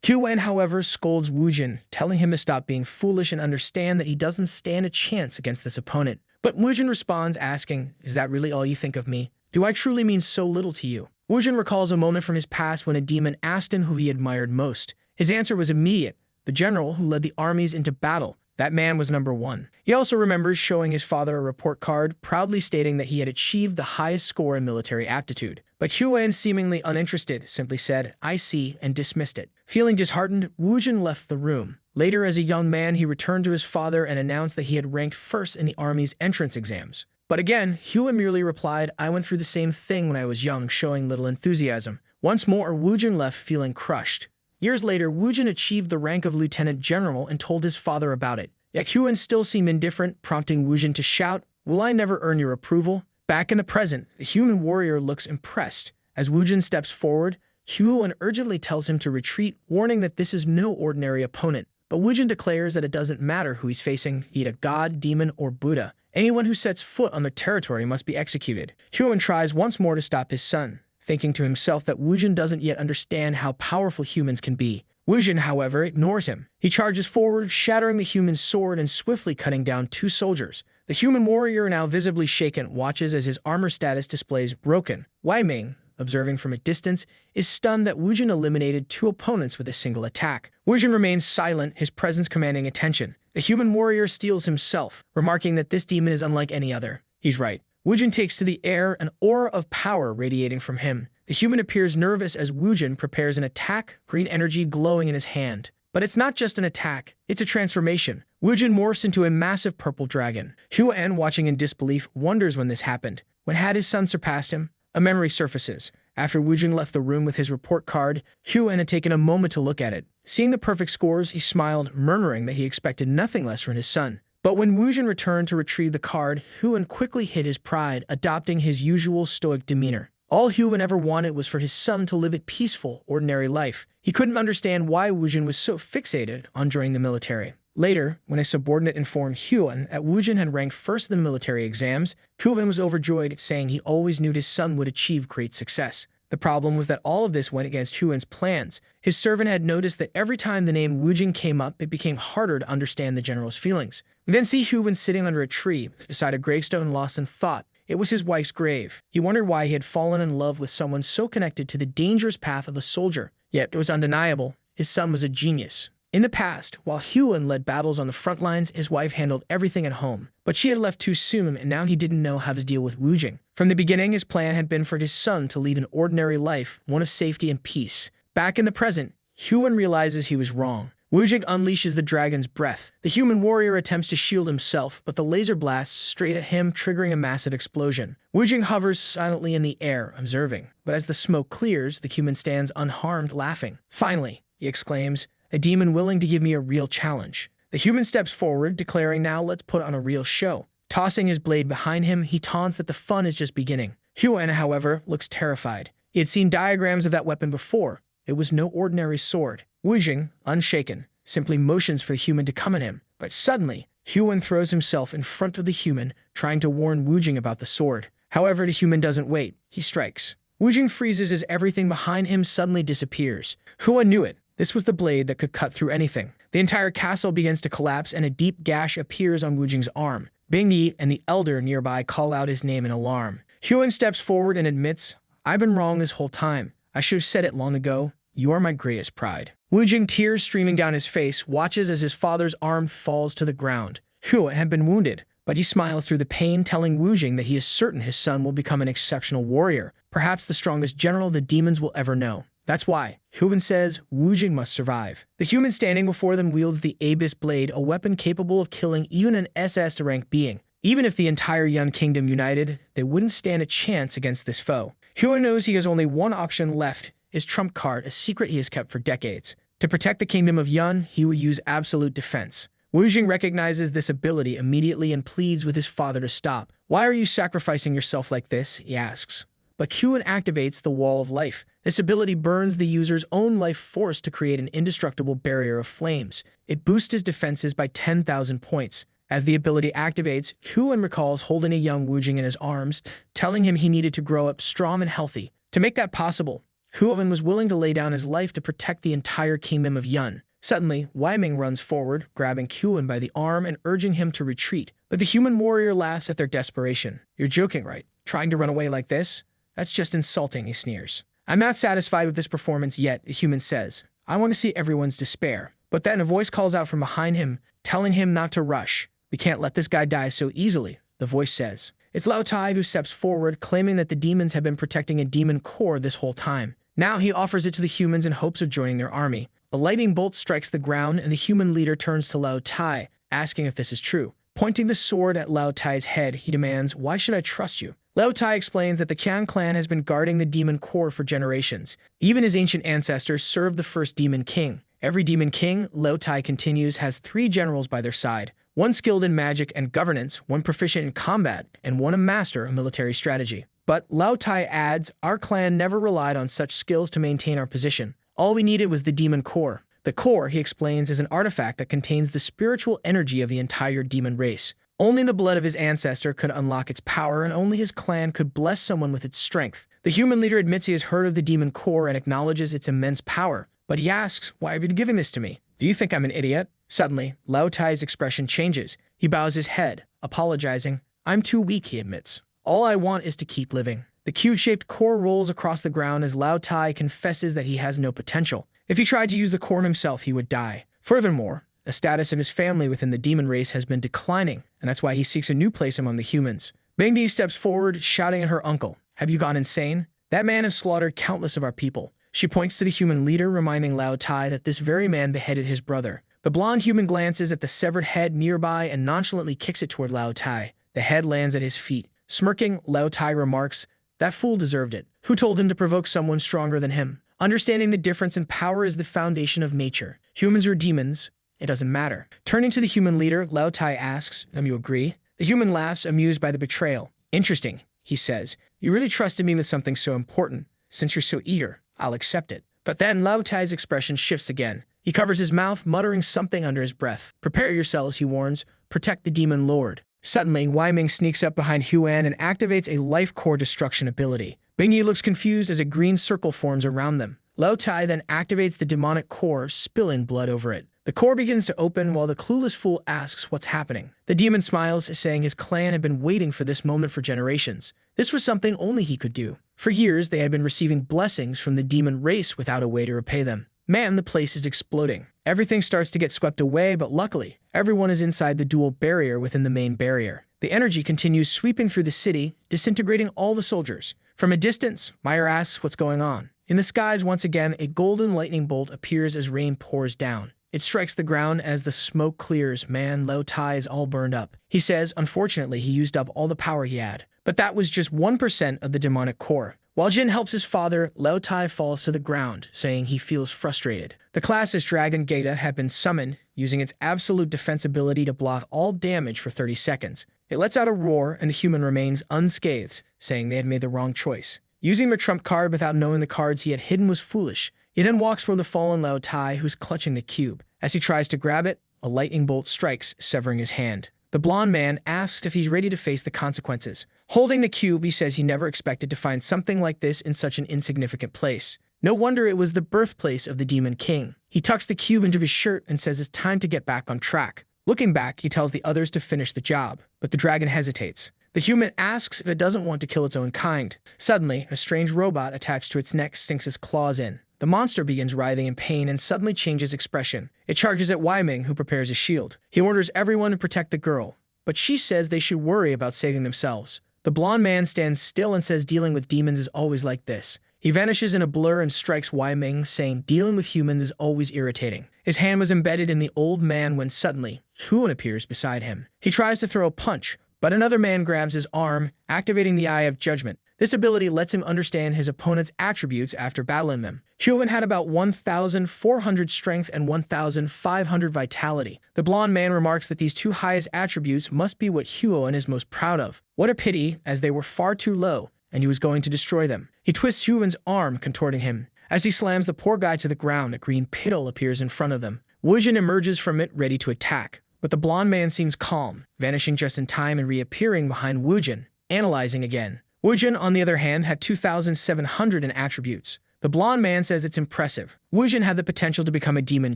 Huan, however, scolds Wujin, telling him to stop being foolish and understand that he doesn't stand a chance against this opponent. But Wujin responds, asking, "Is that really all you think of me? Do I truly mean so little to you?" Wujin recalls a moment from his past when a demon asked him who he admired most. His answer was immediate: the general who led the armies into battle. That man was number one. He also remembers showing his father a report card, proudly stating that he had achieved the highest score in military aptitude. But Huan, seemingly uninterested, simply said, "I see," and dismissed it. Feeling disheartened, Wujin left the room. Later, as a young man, he returned to his father and announced that he had ranked first in the army's entrance exams. But again, Huan merely replied, "I went through the same thing when I was young," showing little enthusiasm. Once more, Wujin left feeling crushed. Years later, Wujin achieved the rank of lieutenant general and told his father about it. Yet Huan still seemed indifferent, prompting Wujin to shout, "Will I never earn your approval?" Back in the present, the human warrior looks impressed. As Wujin steps forward, Huan urgently tells him to retreat, warning that this is no ordinary opponent. But Wujin declares that it doesn't matter who he's facing, be it a god, demon, or Buddha. Anyone who sets foot on their territory must be executed. Huan tries once more to stop his son, thinking to himself that Wujin doesn't yet understand how powerful humans can be. Wujin, however, ignores him. He charges forward, shattering the human's sword and swiftly cutting down two soldiers. The human warrior, now visibly shaken, watches as his armor status displays broken. Wei Ming, observing from a distance, is stunned that Wujin eliminated two opponents with a single attack. Wujin remains silent, his presence commanding attention. The human warrior steels himself, remarking that this demon is unlike any other. He's right. Wujin takes to the air, an aura of power radiating from him. The human appears nervous as Wujin prepares an attack, green energy glowing in his hand. But it's not just an attack, it's a transformation. Wujin morphs into a massive purple dragon. Huan, watching in disbelief, wonders when this happened. When had his son surpassed him? A memory surfaces. After Wujin left the room with his report card, Huan had taken a moment to look at it. Seeing the perfect scores, he smiled, murmuring that he expected nothing less from his son. But when Wujin returned to retrieve the card, Huan quickly hid his pride, adopting his usual stoic demeanor. All Huan ever wanted was for his son to live a peaceful, ordinary life. He couldn't understand why Wujin was so fixated on joining the military. Later, when a subordinate informed Huan that Wujin had ranked first in the military exams, Huan was overjoyed, saying he always knew his son would achieve great success. The problem was that all of this went against Huan's plans. His servant had noticed that every time the name Wujin came up, it became harder to understand the general's feelings. We then see Huan sitting under a tree, beside a gravestone, lost in thought. It was his wife's grave. He wondered why he had fallen in love with someone so connected to the dangerous path of a soldier. Yet it was undeniable. His son was a genius. In the past, while Huan led battles on the front lines, his wife handled everything at home. But she had left too soon, and now he didn't know how to deal with Wujin. From the beginning, his plan had been for his son to lead an ordinary life, one of safety and peace. Back in the present, Huan realizes he was wrong. Wujin unleashes the dragon's breath. The human warrior attempts to shield himself, but the laser blasts straight at him, triggering a massive explosion. Wujin hovers silently in the air, observing. But as the smoke clears, the human stands unharmed, laughing. "Finally," he exclaims, "a demon willing to give me a real challenge." The human steps forward, declaring, "Now let's put on a real show." Tossing his blade behind him, he taunts that the fun is just beginning. Huan, however, looks terrified. He had seen diagrams of that weapon before. It was no ordinary sword. Wujing, unshaken, simply motions for the human to come at him. But suddenly, Huan throws himself in front of the human, trying to warn Wujing about the sword. However, the human doesn't wait. He strikes. Wujing freezes as everything behind him suddenly disappears. Huan knew it. This was the blade that could cut through anything. The entire castle begins to collapse and a deep gash appears on Wujing's arm. Bingyi and the elder nearby call out his name in alarm. Huan steps forward and admits, "I've been wrong this whole time. I should have said it long ago. You are my greatest pride." Wujing, tears streaming down his face, watches as his father's arm falls to the ground. Huan had been wounded, but he smiles through the pain, telling Wujing that he is certain his son will become an exceptional warrior, perhaps the strongest general the demons will ever know. That's why, Huan says, Wujing must survive. The human standing before them wields the Abyss Blade, a weapon capable of killing even an SS-rank being. Even if the entire Yun Kingdom united, they wouldn't stand a chance against this foe. Huan knows he has only one option left, his trump card, a secret he has kept for decades. To protect the kingdom of Yun, he would use absolute defense. Wujing recognizes this ability immediately and pleads with his father to stop. "Why are you sacrificing yourself like this?" he asks. But Huan activates the Wall of Life. This ability burns the user's own life force to create an indestructible barrier of flames. It boosts his defenses by 10,000 points. As the ability activates, Huan recalls holding a young Wujing in his arms, telling him he needed to grow up strong and healthy. To make that possible, Huan was willing to lay down his life to protect the entire kingdom of Yun. Suddenly, Weiming runs forward, grabbing Huan by the arm and urging him to retreat. But the human warrior laughs at their desperation. "You're joking, right? Trying to run away like this? That's just insulting," he sneers. "I'm not satisfied with this performance yet," the human says. "I want to see everyone's despair." But then a voice calls out from behind him, telling him not to rush. "We can't let this guy die so easily," the voice says. It's Lao Tai who steps forward, claiming that the demons have been protecting a demon core this whole time. Now he offers it to the humans in hopes of joining their army. A lightning bolt strikes the ground, and the human leader turns to Lao Tai, asking if this is true. Pointing the sword at Lao Tai's head, he demands, "Why should I trust you?" Lao Tai explains that the Qian clan has been guarding the demon core for generations. Even his ancient ancestors served the first demon king. Every demon king, Lao Tai continues, has 3 generals by their side. One skilled in magic and governance, one proficient in combat, and one a master of military strategy. But Lao Tai adds, "Our clan never relied on such skills to maintain our position. All we needed was the demon core." The core, he explains, is an artifact that contains the spiritual energy of the entire demon race. Only the blood of his ancestor could unlock its power, and only his clan could bless someone with its strength. The human leader admits he has heard of the demon core and acknowledges its immense power. But he asks, "Why have you been giving this to me? Do you think I'm an idiot?" Suddenly, Lao Tai's expression changes. He bows his head, apologizing. "I'm too weak," he admits. "All I want is to keep living." The cube-shaped core rolls across the ground as Lao Tai confesses that he has no potential. If he tried to use the core himself, he would die. Furthermore, the status of his family within the demon race has been declining, and that's why he seeks a new place among the humans. Bingyi steps forward, shouting at her uncle, "Have you gone insane? That man has slaughtered countless of our people." She points to the human leader, reminding Lao Tai that this very man beheaded his brother. The blonde human glances at the severed head nearby and nonchalantly kicks it toward Lao Tai. The head lands at his feet. Smirking, Lao Tai remarks, "That fool deserved it. Who told him to provoke someone stronger than him?" Understanding the difference in power is the foundation of nature. Humans or demons, it doesn't matter. Turning to the human leader, Lao Tai asks, "Do you agree?" The human laughs, amused by the betrayal. "Interesting," he says. "You really trusted me with something so important. Since you're so eager, I'll accept it." But then Lao Tai's expression shifts again. He covers his mouth, muttering something under his breath. "Prepare yourselves," he warns. "Protect the demon lord." Suddenly, Weiming sneaks up behind Huan and activates a life core destruction ability. Bingyi looks confused as a green circle forms around them. Lao Tai then activates the demonic core, spilling blood over it. The core begins to open while the clueless fool asks what's happening. The demon smiles, saying his clan had been waiting for this moment for generations. This was something only he could do. For years, they had been receiving blessings from the demon race without a way to repay them. Man, the place is exploding. Everything starts to get swept away, but luckily, everyone is inside the dual barrier within the main barrier. The energy continues sweeping through the city, disintegrating all the soldiers. From a distance, Meyer asks what's going on. In the skies, once again, a golden lightning bolt appears as rain pours down. It strikes the ground as the smoke clears. Man, Lao Tai is all burned up. He says, unfortunately, he used up all the power he had. But that was just 1% of the demonic core. While Jin helps his father, Lao Tai falls to the ground, saying he feels frustrated. The class as Dragon Geta had been summoned. using its absolute defensibility to block all damage for 30 seconds. It lets out a roar, and the human remains unscathed, saying they had made the wrong choice. Using the trump card without knowing the cards he had hidden was foolish. He then walks toward the fallen Lao Tai, who's clutching the cube. As he tries to grab it, a lightning bolt strikes, severing his hand. The blonde man asks if he's ready to face the consequences. Holding the cube, he says he never expected to find something like this in such an insignificant place. No wonder it was the birthplace of the Demon King. He tucks the cube into his shirt and says it's time to get back on track. Looking back, he tells the others to finish the job, but the dragon hesitates. The human asks if it doesn't want to kill its own kind. Suddenly, a strange robot attached to its neck sinks its claws in. The monster begins writhing in pain and suddenly changes expression. It charges at Wei Ming, who prepares a shield. He orders everyone to protect the girl, but she says they should worry about saving themselves. The blonde man stands still and says dealing with demons is always like this. He vanishes in a blur and strikes Wei Ming, saying dealing with humans is always irritating. His hand was embedded in the old man when suddenly, Huan appears beside him. He tries to throw a punch, but another man grabs his arm, activating the Eye of Judgment. This ability lets him understand his opponent's attributes after battling them. Huan had about 1,400 strength and 1,500 vitality. The blonde man remarks that these two highest attributes must be what Huan is most proud of. What a pity, as they were far too low, and he was going to destroy them. He twists Huan's arm, contorting him. As he slams the poor guy to the ground, a green piddle appears in front of them. Wujin emerges from it, ready to attack. But the blonde man seems calm, vanishing just in time and reappearing behind Wujin, analyzing again. Wujin, on the other hand, had 2,700 in attributes. The blonde man says it's impressive. Wujin had the potential to become a demon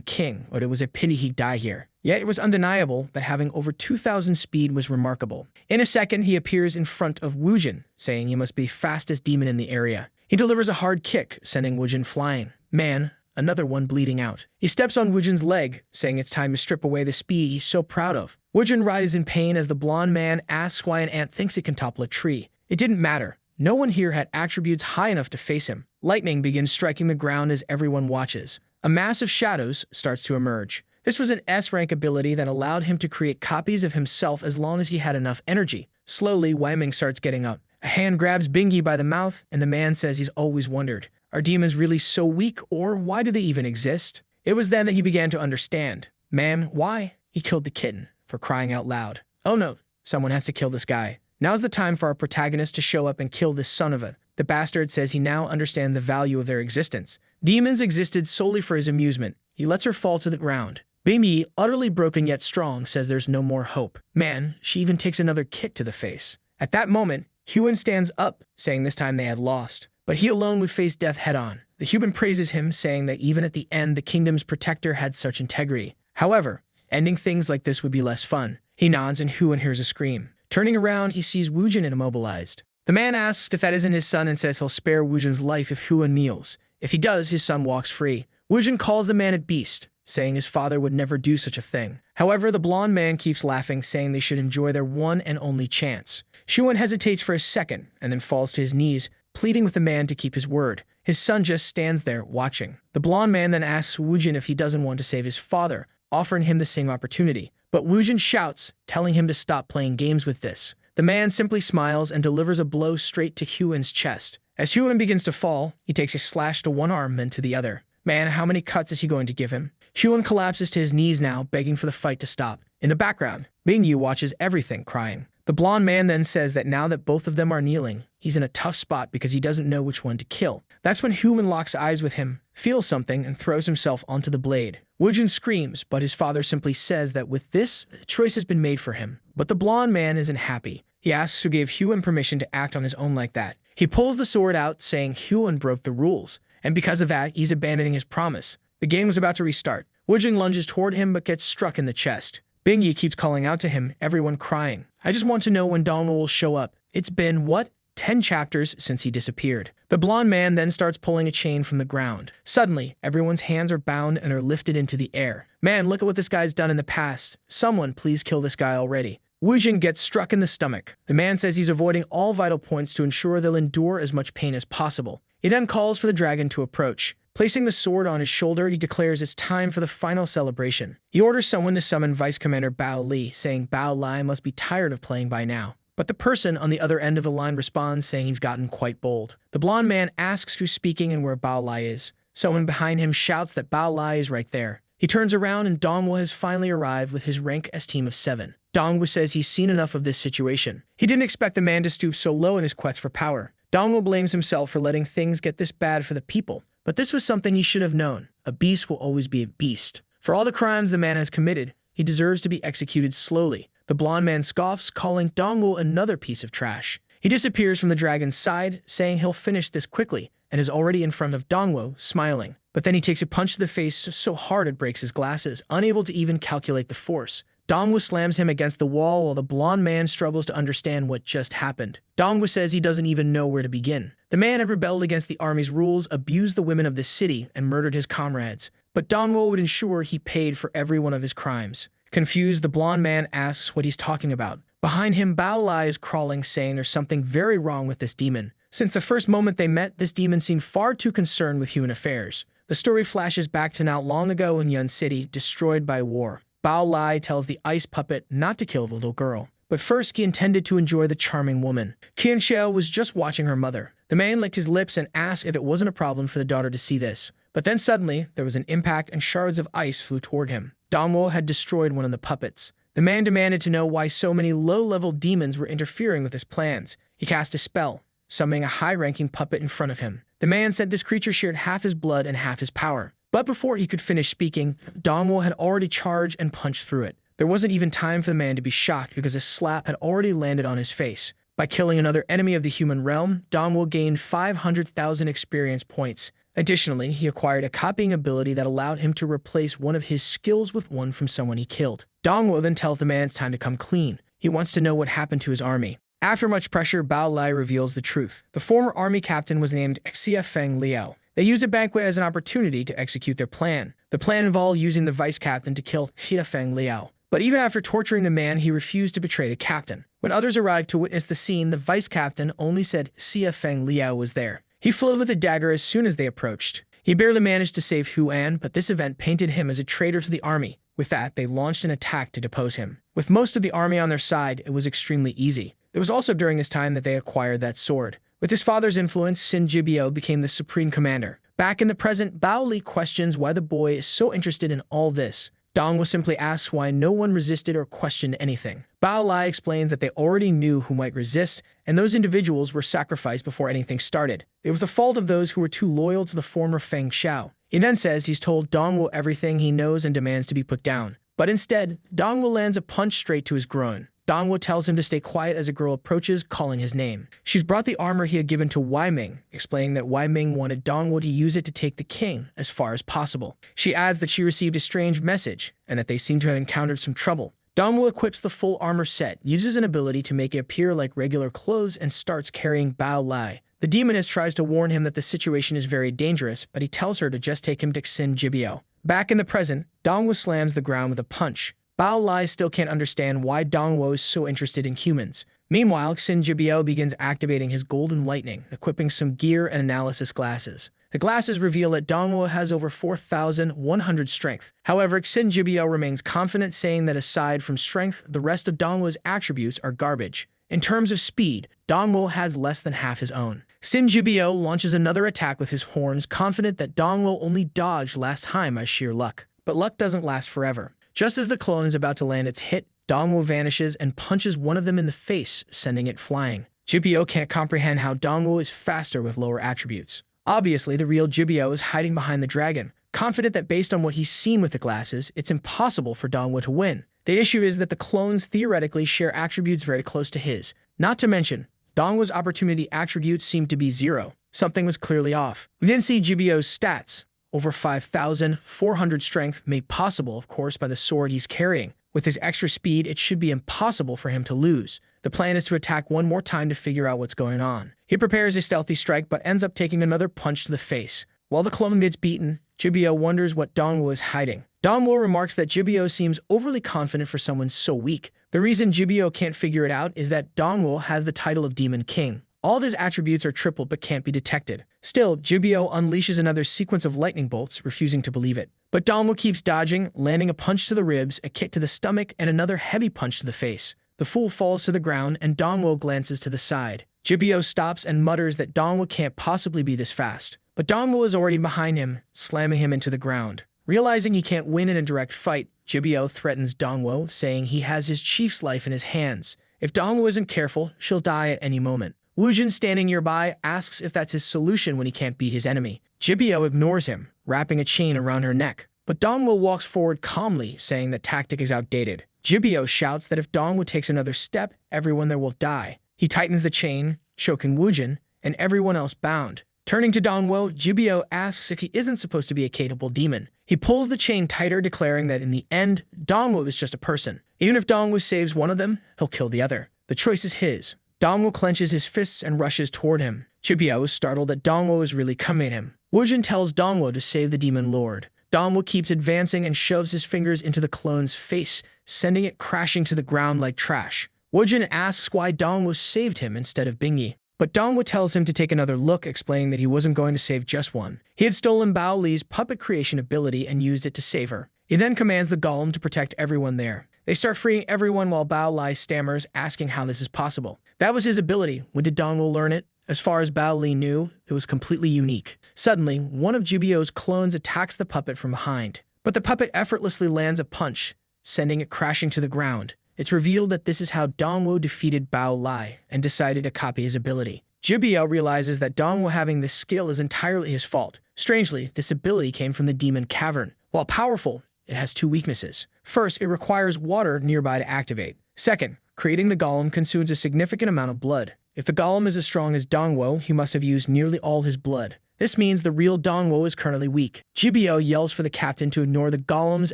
king, but it was a pity he'd die here. Yet it was undeniable that having over 2,000 speed was remarkable. In a second, he appears in front of Wujin, saying he must be the fastest demon in the area. He delivers a hard kick, sending Wujin flying. Man, another one bleeding out. He steps on Wujin's leg, saying it's time to strip away the speed he's so proud of. Wujin writhes in pain as the blonde man asks why an ant thinks it can topple a tree. It didn't matter. No one here had attributes high enough to face him. Lightning begins striking the ground as everyone watches. A mass of shadows starts to emerge. This was an S-rank ability that allowed him to create copies of himself as long as he had enough energy. Slowly, Wei Ming starts getting up. A hand grabs Bingy by the mouth, and the man says he's always wondered, are demons really so weak, or why do they even exist? It was then that he began to understand. Man, why? He killed the kitten, for crying out loud. Oh no, someone has to kill this guy. Now's the time for our protagonist to show up and kill this son of a. The bastard says he now understands the value of their existence. Demons existed solely for his amusement. He lets her fall to the ground. Bingy, utterly broken yet strong, says there's no more hope. Man, she even takes another kick to the face. At that moment, Huan stands up, saying this time they had lost. But he alone would face death head-on. The human praises him, saying that even at the end, the kingdom's protector had such integrity. However, ending things like this would be less fun. He nods and Huan hears a scream. Turning around, he sees Wujin immobilized. The man asks if that isn't his son and says he'll spare Wujin's life if Huan kneels. If he does, his son walks free. Wujin calls the man a beast, saying his father would never do such a thing. However, the blonde man keeps laughing, saying they should enjoy their one and only chance. Huan hesitates for a second and then falls to his knees, pleading with the man to keep his word. His son just stands there, watching. The blonde man then asks Wujin if he doesn't want to save his father, offering him the same opportunity. But Wujin shouts, telling him to stop playing games with this. The man simply smiles and delivers a blow straight to Huan's chest. As Huan begins to fall, he takes a slash to one arm, then to the other. Man, how many cuts is he going to give him? Huan collapses to his knees now, begging for the fight to stop. In the background, Mingyu watches everything, crying. The blonde man then says that now that both of them are kneeling, he's in a tough spot because he doesn't know which one to kill. That's when Huan locks eyes with him, feels something, and throws himself onto the blade. Wujin screams, but his father simply says that with this, a choice has been made for him. But the blonde man isn't happy. He asks who gave Huan permission to act on his own like that. He pulls the sword out, saying Huan broke the rules, and because of that, he's abandoning his promise. The game was about to restart. Wujin lunges toward him but gets struck in the chest. Bingy keeps calling out to him, everyone crying. I just want to know when Dongwoo will show up. It's been, what, 10 chapters since he disappeared. The blonde man then starts pulling a chain from the ground. Suddenly, everyone's hands are bound and are lifted into the air. Man, look at what this guy's done in the past. Someone please kill this guy already. Wujin gets struck in the stomach. The man says he's avoiding all vital points to ensure they'll endure as much pain as possible. He then calls for the dragon to approach. Placing the sword on his shoulder, he declares it's time for the final celebration. He orders someone to summon Vice Commander Bao Li, saying Bao Lai must be tired of playing by now. But the person on the other end of the line responds, saying he's gotten quite bold. The blonde man asks who's speaking and where Bao Lai is. Someone behind him shouts that Bao Lai is right there. He turns around and Dongwo has finally arrived with his rank as team of 7. Dongwo says he's seen enough of this situation. He didn't expect the man to stoop so low in his quest for power. Dongwo blames himself for letting things get this bad for the people. But this was something he should have known. A beast will always be a beast. For all the crimes the man has committed, he deserves to be executed slowly. The blonde man scoffs, calling Dongwo another piece of trash. He disappears from the dragon's side, saying he'll finish this quickly, and is already in front of Dongwo, smiling. But then he takes a punch to the face so hard it breaks his glasses, unable to even calculate the force. Dongwo slams him against the wall while the blonde man struggles to understand what just happened. Dongwo says he doesn't even know where to begin. The man had rebelled against the army's rules, abused the women of the city, and murdered his comrades. But Dongwo would ensure he paid for every one of his crimes. Confused, the blonde man asks what he's talking about. Behind him, Bao Lai is crawling, saying there's something very wrong with this demon. Since the first moment they met, this demon seemed far too concerned with human affairs. The story flashes back to not long ago in Yun City, destroyed by war. Bao Lai tells the ice puppet not to kill the little girl. But first, he intended to enjoy the charming woman. Qian Xiao was just watching her mother. The man licked his lips and asked if it wasn't a problem for the daughter to see this. But then suddenly, there was an impact and shards of ice flew toward him. Dongwo had destroyed one of the puppets. The man demanded to know why so many low-level demons were interfering with his plans. He cast a spell, summoning a high-ranking puppet in front of him. The man said this creature shared half his blood and half his power. But before he could finish speaking, Dongwo had already charged and punched through it. There wasn't even time for the man to be shocked because a slap had already landed on his face. By killing another enemy of the human realm, Dongwo gained 500,000 experience points. Additionally, he acquired a copying ability that allowed him to replace one of his skills with one from someone he killed. Dongwo then tells the man it's time to come clean. He wants to know what happened to his army. After much pressure, Bao Lai reveals the truth. The former army captain was named Xia Feng Liao. They used a banquet as an opportunity to execute their plan. The plan involved using the vice captain to kill Xia Feng Liao. But even after torturing the man, he refused to betray the captain. When others arrived to witness the scene, the vice captain only said Xia Feng Liao was there. He fled with a dagger as soon as they approached. He barely managed to save Huan, but this event painted him as a traitor to the army. With that, they launched an attack to depose him. With most of the army on their side, it was extremely easy. It was also during this time that they acquired that sword. With his father's influence, Xin Jibio became the supreme commander. Back in the present, Bao Li questions why the boy is so interested in all this. Dongwo simply asks why no one resisted or questioned anything. Bao Lai explains that they already knew who might resist, and those individuals were sacrificed before anything started. It was the fault of those who were too loyal to the former Feng Xiao. He then says he's told Dongwo everything he knows and demands to be put down. But instead, Dongwo lands a punch straight to his groin. Dongwo tells him to stay quiet as a girl approaches, calling his name. She's brought the armor he had given to Wei Ming, explaining that Wei Ming wanted Dongwo to use it to take the king as far as possible. She adds that she received a strange message, and that they seem to have encountered some trouble. Dongwo equips the full armor set, uses an ability to make it appear like regular clothes, and starts carrying Bao Lai. The demoness tries to warn him that the situation is very dangerous, but he tells her to just take him to Xin Jibio. Back in the present, Dongwo slams the ground with a punch. Bao Lai still can't understand why Dongwo is so interested in humans. Meanwhile, Xin Jibio begins activating his golden lightning, equipping some gear and analysis glasses. The glasses reveal that Dongwo has over 4,100 strength. However, Xin Jibio remains confident, saying that aside from strength, the rest of Dongwo's attributes are garbage. In terms of speed, Dongwo has less than half his own. Xin Jibio launches another attack with his horns, confident that Dongwo only dodged last time by sheer luck. But luck doesn't last forever. Just as the clone is about to land its hit, Dongwo vanishes and punches one of them in the face, sending it flying. Jibio can't comprehend how Dongwo is faster with lower attributes. Obviously, the real Jibio is hiding behind the dragon, confident that based on what he's seen with the glasses, it's impossible for Dongwo to win. The issue is that the clones theoretically share attributes very close to his. Not to mention, Dongwo's opportunity attributes seemed to be 0. Something was clearly off. We then see Jibio's stats. Over 5,400 strength, made possible, of course, by the sword he's carrying. With his extra speed, it should be impossible for him to lose. The plan is to attack one more time to figure out what's going on. He prepares a stealthy strike, but ends up taking another punch to the face. While the clone gets beaten, Jibio wonders what Dongwo is hiding. Dongwo remarks that Jibio seems overly confident for someone so weak. The reason Jibio can't figure it out is that Dongwo has the title of Demon King. All of his attributes are tripled but can't be detected. Still, Jibio unleashes another sequence of lightning bolts, refusing to believe it. But Dongwo keeps dodging, landing a punch to the ribs, a kick to the stomach, and another heavy punch to the face. The fool falls to the ground, and Dongwo glances to the side. Jibio stops and mutters that Dongwo can't possibly be this fast. But Dongwo is already behind him, slamming him into the ground. Realizing he can't win in a direct fight, Jibyo threatens Dongwo, saying he has his chief's life in his hands. If Dongwo isn't careful, she'll die at any moment. Wujin, standing nearby, asks if that's his solution when he can't beat his enemy. Jibyo ignores him, wrapping a chain around her neck. But Dongwo walks forward calmly, saying that tactic is outdated. Jibyo shouts that if Dongwo takes another step, everyone there will die. He tightens the chain, choking Wujin, and everyone else bound. Turning to Dongwo, Jibyo asks if he isn't supposed to be a capable demon. He pulls the chain tighter, declaring that in the end, Dongwo is just a person. Even if Dongwo saves one of them, he'll kill the other. The choice is his. Dongwo clenches his fists and rushes toward him. Jibyo is startled that Dongwo is really coming at him. Wujin tells Dongwo to save the demon lord. Dongwo keeps advancing and shoves his fingers into the clone's face, sending it crashing to the ground like trash. Wujin asks why Dongwo saved him instead of Bingyi. But Dongwo tells him to take another look, explaining that he wasn't going to save just one. He had stolen Bao Li's puppet creation ability and used it to save her. He then commands the golem to protect everyone there. They start freeing everyone while Bao Li stammers, asking how this is possible. That was his ability. When did Dongwo learn it? As far as Bao Li knew, it was completely unique. Suddenly, one of Jibyo's clones attacks the puppet from behind. But the puppet effortlessly lands a punch, sending it crashing to the ground. It's revealed that this is how Dongwo defeated Bao Li and decided to copy his ability. Jibyo realizes that Dongwo having this skill is entirely his fault. Strangely, this ability came from the demon cavern. While powerful, it has two weaknesses. First, it requires water nearby to activate. Second, creating the golem consumes a significant amount of blood. If the golem is as strong as Dongwo, he must have used nearly all his blood. This means the real Dongwo is currently weak. Jibyo yells for the captain to ignore the golems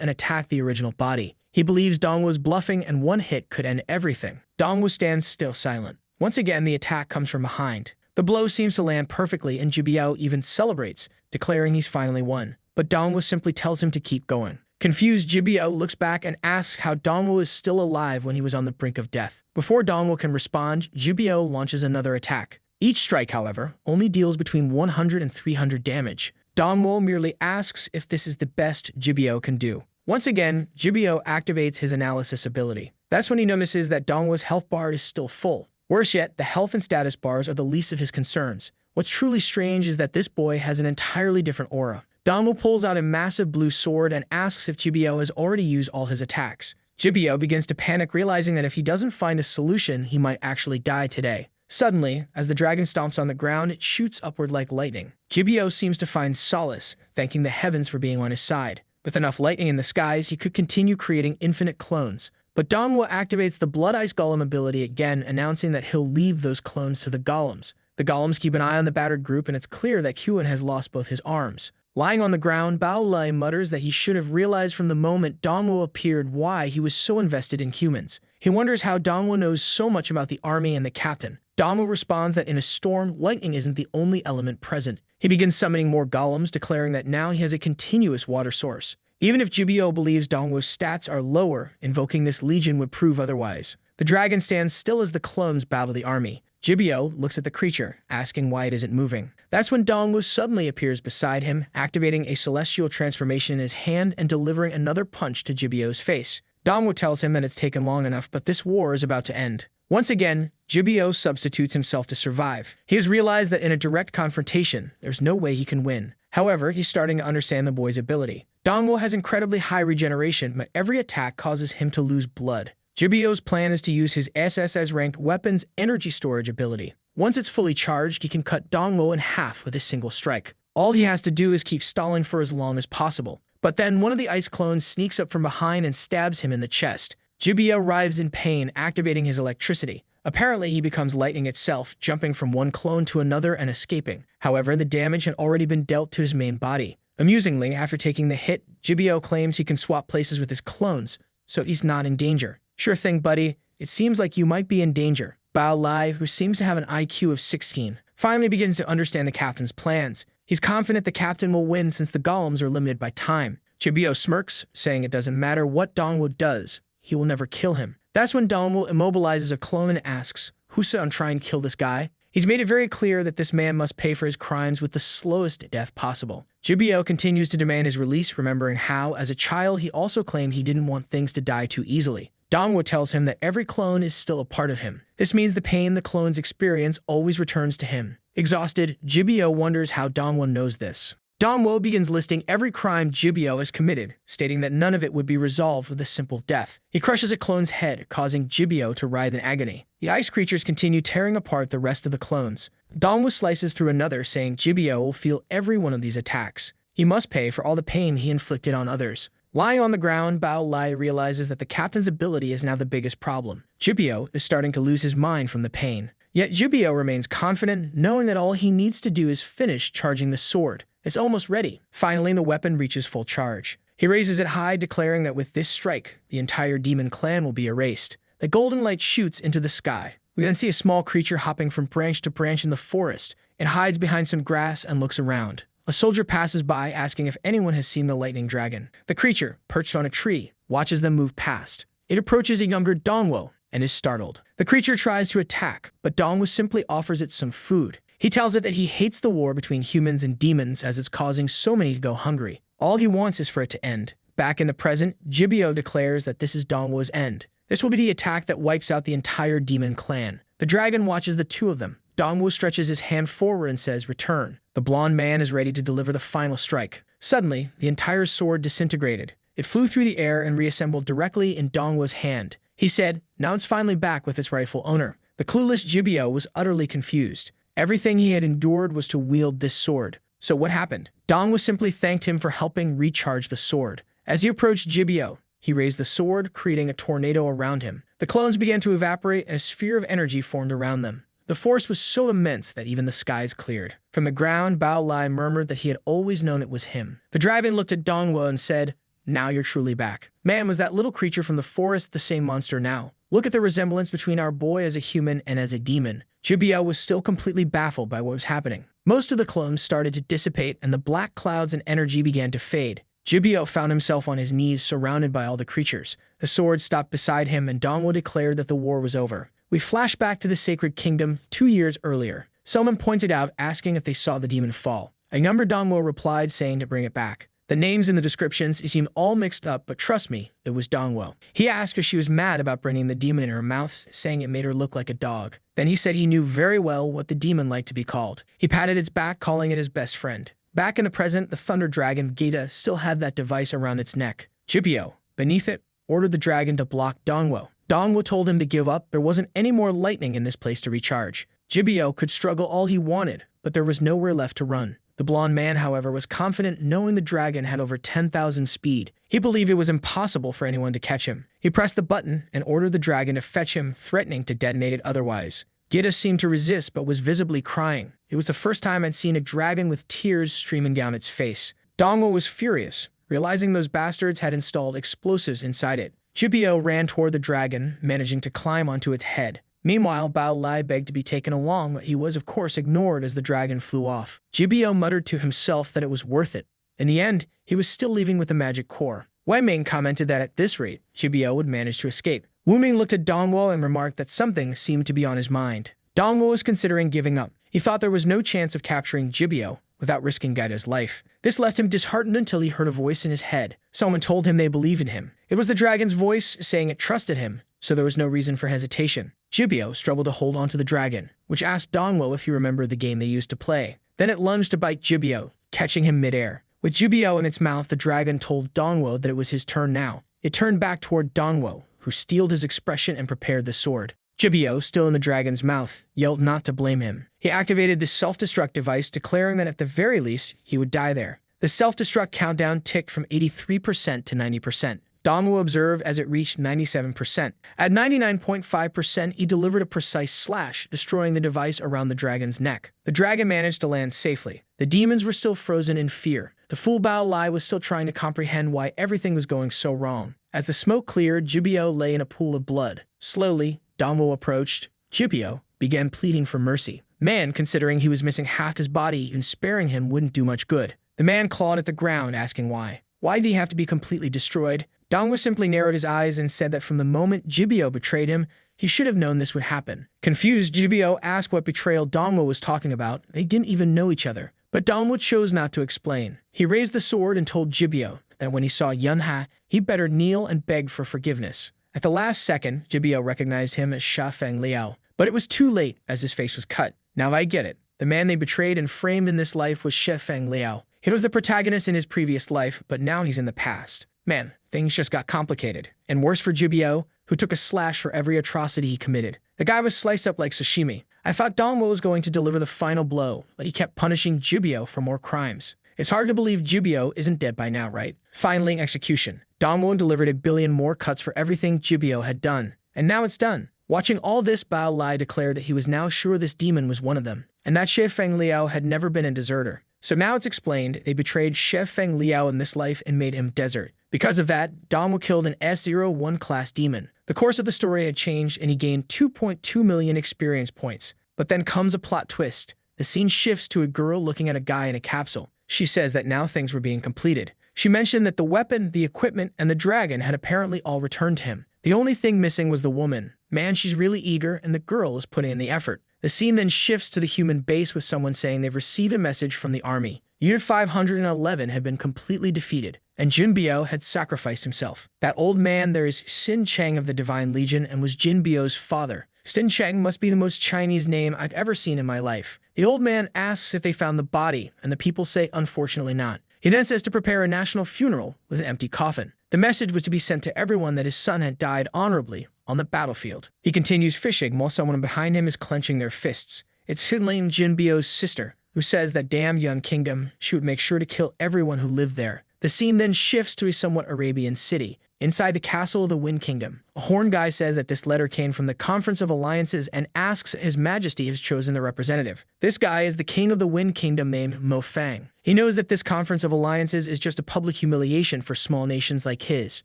and attack the original body. He believes Dongwo is bluffing and one hit could end everything. Dongwo stands still silent. Once again, the attack comes from behind. The blow seems to land perfectly and Jibyo even celebrates, declaring he's finally won. But Dongwo simply tells him to keep going. Confused, Jibyo looks back and asks how Dongwo is still alive when he was on the brink of death. Before Dongwo can respond, Jibyo launches another attack. Each strike, however, only deals between 100 and 300 damage. Dongwo merely asks if this is the best Jibyo can do. Once again, Jibyo activates his analysis ability. That's when he notices that Dongwo's health bar is still full. Worse yet, the health and status bars are the least of his concerns. What's truly strange is that this boy has an entirely different aura. Dongwo pulls out a massive blue sword and asks if Jibyo has already used all his attacks. Jibyo begins to panic, realizing that if he doesn't find a solution, he might actually die today. Suddenly, as the dragon stomps on the ground, it shoots upward like lightning. Jibyo seems to find solace, thanking the heavens for being on his side. With enough lightning in the skies, he could continue creating infinite clones. But Dongwo activates the Blood Ice Golem ability again, announcing that he'll leave those clones to the golems. The golems keep an eye on the battered group, and it's clear that Kyuan has lost both his arms. Lying on the ground, Bao Li mutters that he should have realized from the moment Dongwo appeared why he was so invested in humans. He wonders how Dongwo knows so much about the army and the captain. Dongwo responds that in a storm, lightning isn't the only element present. He begins summoning more golems, declaring that now he has a continuous water source. Even if Jibyo believes Dongwo's stats are lower, invoking this legion would prove otherwise. The dragon stands still as the clones battle the army. Jibyo looks at the creature, asking why it isn't moving. That's when Dongwo suddenly appears beside him, activating a celestial transformation in his hand and delivering another punch to Jibyo's face. Dongwo tells him that it's taken long enough, but this war is about to end. Once again, Jibyo substitutes himself to survive. He has realized that in a direct confrontation, there's no way he can win. However, he's starting to understand the boy's ability. Dongwo has incredibly high regeneration, but every attack causes him to lose blood. Jibyo's plan is to use his SSS-ranked weapon's energy storage ability. Once it's fully charged, he can cut Dongwo in half with a single strike. All he has to do is keep stalling for as long as possible. But then one of the ice clones sneaks up from behind and stabs him in the chest. Jibyo writhes in pain, activating his electricity. Apparently, he becomes lightning itself, jumping from one clone to another and escaping. However, the damage had already been dealt to his main body. Amusingly, after taking the hit, Jibyo claims he can swap places with his clones, so he's not in danger. Sure thing, buddy. It seems like you might be in danger. Bao Li, who seems to have an IQ of 16, finally begins to understand the captain's plans. He's confident the captain will win since the golems are limited by time. Jibyo smirks, saying it doesn't matter what Dongwo does, he will never kill him. That's when Dongwo immobilizes a clone and asks, "Who's on trying to kill this guy?" He's made it very clear that this man must pay for his crimes with the slowest death possible. Jibyo continues to demand his release, remembering how, as a child, he also claimed he didn't want things to die too easily. Dongwo tells him that every clone is still a part of him. This means the pain the clones experience always returns to him. Exhausted, Jibyo wonders how Dongwo knows this. Dongwo begins listing every crime Jibyo has committed, stating that none of it would be resolved with a simple death. He crushes a clone's head, causing Jibyo to writhe in agony. The ice creatures continue tearing apart the rest of the clones. Dongwo slices through another, saying Jibyo will feel every one of these attacks. He must pay for all the pain he inflicted on others. Lying on the ground, Bao Lai realizes that the captain's ability is now the biggest problem. Jibyo is starting to lose his mind from the pain. Yet Jibyo remains confident, knowing that all he needs to do is finish charging the sword. It's almost ready. Finally, the weapon reaches full charge. He raises it high, declaring that with this strike, the entire demon clan will be erased. The golden light shoots into the sky. We then see a small creature hopping from branch to branch in the forest. It hides behind some grass and looks around. A soldier passes by, asking if anyone has seen the lightning dragon. The creature, perched on a tree, watches them move past. It approaches a younger Dongwo and is startled. The creature tries to attack, but Dongwo simply offers it some food. He tells it that he hates the war between humans and demons as it's causing so many to go hungry. All he wants is for it to end. Back in the present, Jibyo declares that this is Dongwo's end. This will be the attack that wipes out the entire demon clan. The dragon watches the two of them. Dongwo stretches his hand forward and says, "Return." The blonde man is ready to deliver the final strike. Suddenly, the entire sword disintegrated. It flew through the air and reassembled directly in Dongwo's hand. He said, "Now it's finally back with its rightful owner." The clueless Jibyo was utterly confused. Everything he had endured was to wield this sword. So what happened? Dongwo simply thanked him for helping recharge the sword. As he approached Jibyo, he raised the sword, creating a tornado around him. The clones began to evaporate and a sphere of energy formed around them. The force was so immense that even the skies cleared. From the ground, Bao Lai murmured that he had always known it was him. The dragon looked at Dongwo and said, "Now you're truly back." Man, was that little creature from the forest the same monster now? Look at the resemblance between our boy as a human and as a demon. Jibyo was still completely baffled by what was happening. Most of the clones started to dissipate and the black clouds and energy began to fade. Jibyo found himself on his knees surrounded by all the creatures. The sword stopped beside him and Dongwo declared that the war was over. We flash back to the Sacred Kingdom 2 years earlier. Someone pointed out, asking if they saw the demon fall. A younger Dongwo replied, saying to bring it back. The names in the descriptions seemed all mixed up, but trust me, it was Dongwo. He asked if she was mad about bringing the demon in her mouth, saying it made her look like a dog. Then he said he knew very well what the demon liked to be called. He patted its back, calling it his best friend. Back in the present, the thunder dragon, Gita, still had that device around its neck. Jibyo, beneath it, ordered the dragon to block Dongwo. Dongwo told him to give up. There wasn't any more lightning in this place to recharge. Jibyo could struggle all he wanted, but there was nowhere left to run. The blonde man, however, was confident, knowing the dragon had over 10,000 speed. He believed it was impossible for anyone to catch him. He pressed the button and ordered the dragon to fetch him, threatening to detonate it otherwise. Gita seemed to resist, but was visibly crying. It was the first time I'd seen a dragon with tears streaming down its face. Dongwo was furious, realizing those bastards had installed explosives inside it. Jibyo ran toward the dragon, managing to climb onto its head. Meanwhile, Bao Lai begged to be taken along, but he was of course ignored as the dragon flew off. Jibyo muttered to himself that it was worth it. In the end, he was still leaving with the magic core. Wei Ming commented that at this rate, Jibyo would manage to escape. Wu Ming looked at Dongwo and remarked that something seemed to be on his mind. Dongwo was considering giving up. He thought there was no chance of capturing Jibyo without risking Gaeta's life. This left him disheartened until he heard a voice in his head. Someone told him they believed in him. It was the dragon's voice saying it trusted him, so there was no reason for hesitation. Jibyo struggled to hold on to the dragon, which asked Dongwo if he remembered the game they used to play. Then it lunged to bite Jibyo, catching him midair. With Jibyo in its mouth, the dragon told Dongwo that it was his turn now. It turned back toward Dongwo, who steeled his expression and prepared the sword. Jibyo, still in the dragon's mouth, yelled not to blame him. He activated the self-destruct device, declaring that at the very least, he would die there. The self-destruct countdown ticked from 83% to 90%. Dongwo observed as it reached 97%. At 99.5%, he delivered a precise slash, destroying the device around the dragon's neck. The dragon managed to land safely. The demons were still frozen in fear. The fool Bao Lai was still trying to comprehend why everything was going so wrong. As the smoke cleared, Jibyo lay in a pool of blood. Slowly, Dongwo approached. Jibyo began pleading for mercy. Man, considering he was missing half his body, even sparing him wouldn't do much good. The man clawed at the ground, asking why. Why did he have to be completely destroyed? Dongwo simply narrowed his eyes and said that from the moment Jibyo betrayed him, he should have known this would happen. Confused, Jibyo asked what betrayal Dongwo was talking about. They didn't even know each other. But Dongwo chose not to explain. He raised the sword and told Jibyo that when he saw Yunha, he better kneel and beg for forgiveness. At the last second, Jibyo recognized him as Sha Feng Liao. But it was too late, as his face was cut. Now I get it. The man they betrayed and framed in this life was Sha Feng Liao. He was the protagonist in his previous life, but now he's in the past. Man, things just got complicated. And worse for Jubio, who took a slash for every atrocity he committed. The guy was sliced up like sashimi. I thought Dongwo was going to deliver the final blow, but he kept punishing Jubio for more crimes. It's hard to believe Jubio isn't dead by now, right? Finally, execution. Dongwo delivered 1 billion more cuts for everything Jubio had done. And now it's done. Watching all this, Bao Lai declared that he was now sure this demon was one of them, and that Xie Feng Liao had never been a deserter. So now it's explained they betrayed Xie Feng Liao in this life and made him desert. Because of that, Dongwu killed an S01 class demon. The course of the story had changed and he gained 2.2 million experience points. But then comes a plot twist. The scene shifts to a girl looking at a guy in a capsule. She says that now things were being completed. She mentioned that the weapon, the equipment, and the dragon had apparently all returned to him. The only thing missing was the woman. Man, she's really eager, and the girl is putting in the effort. The scene then shifts to the human base with someone saying they've received a message from the army. Unit 511 had been completely defeated, and Jinbio had sacrificed himself. That old man there is Xin Cheng of the Divine Legion and was Jinbio's father. Xin Cheng must be the most Chinese name I've ever seen in my life. The old man asks if they found the body, and the people say unfortunately not. He then says to prepare a national funeral with an empty coffin. The message was to be sent to everyone that his son had died honorably on the battlefield. He continues fishing while someone behind him is clenching their fists. It's Xinling Jinbio's sister, who says that damn Yun Kingdom, she would make sure to kill everyone who lived there. The scene then shifts to a somewhat Arabian city. Inside the castle of the Wind Kingdom, a horn guy says that this letter came from the Conference of Alliances and asks His Majesty has chosen the representative. This guy is the king of the Wind Kingdom named Mo Fang. He knows that this Conference of Alliances is just a public humiliation for small nations like his.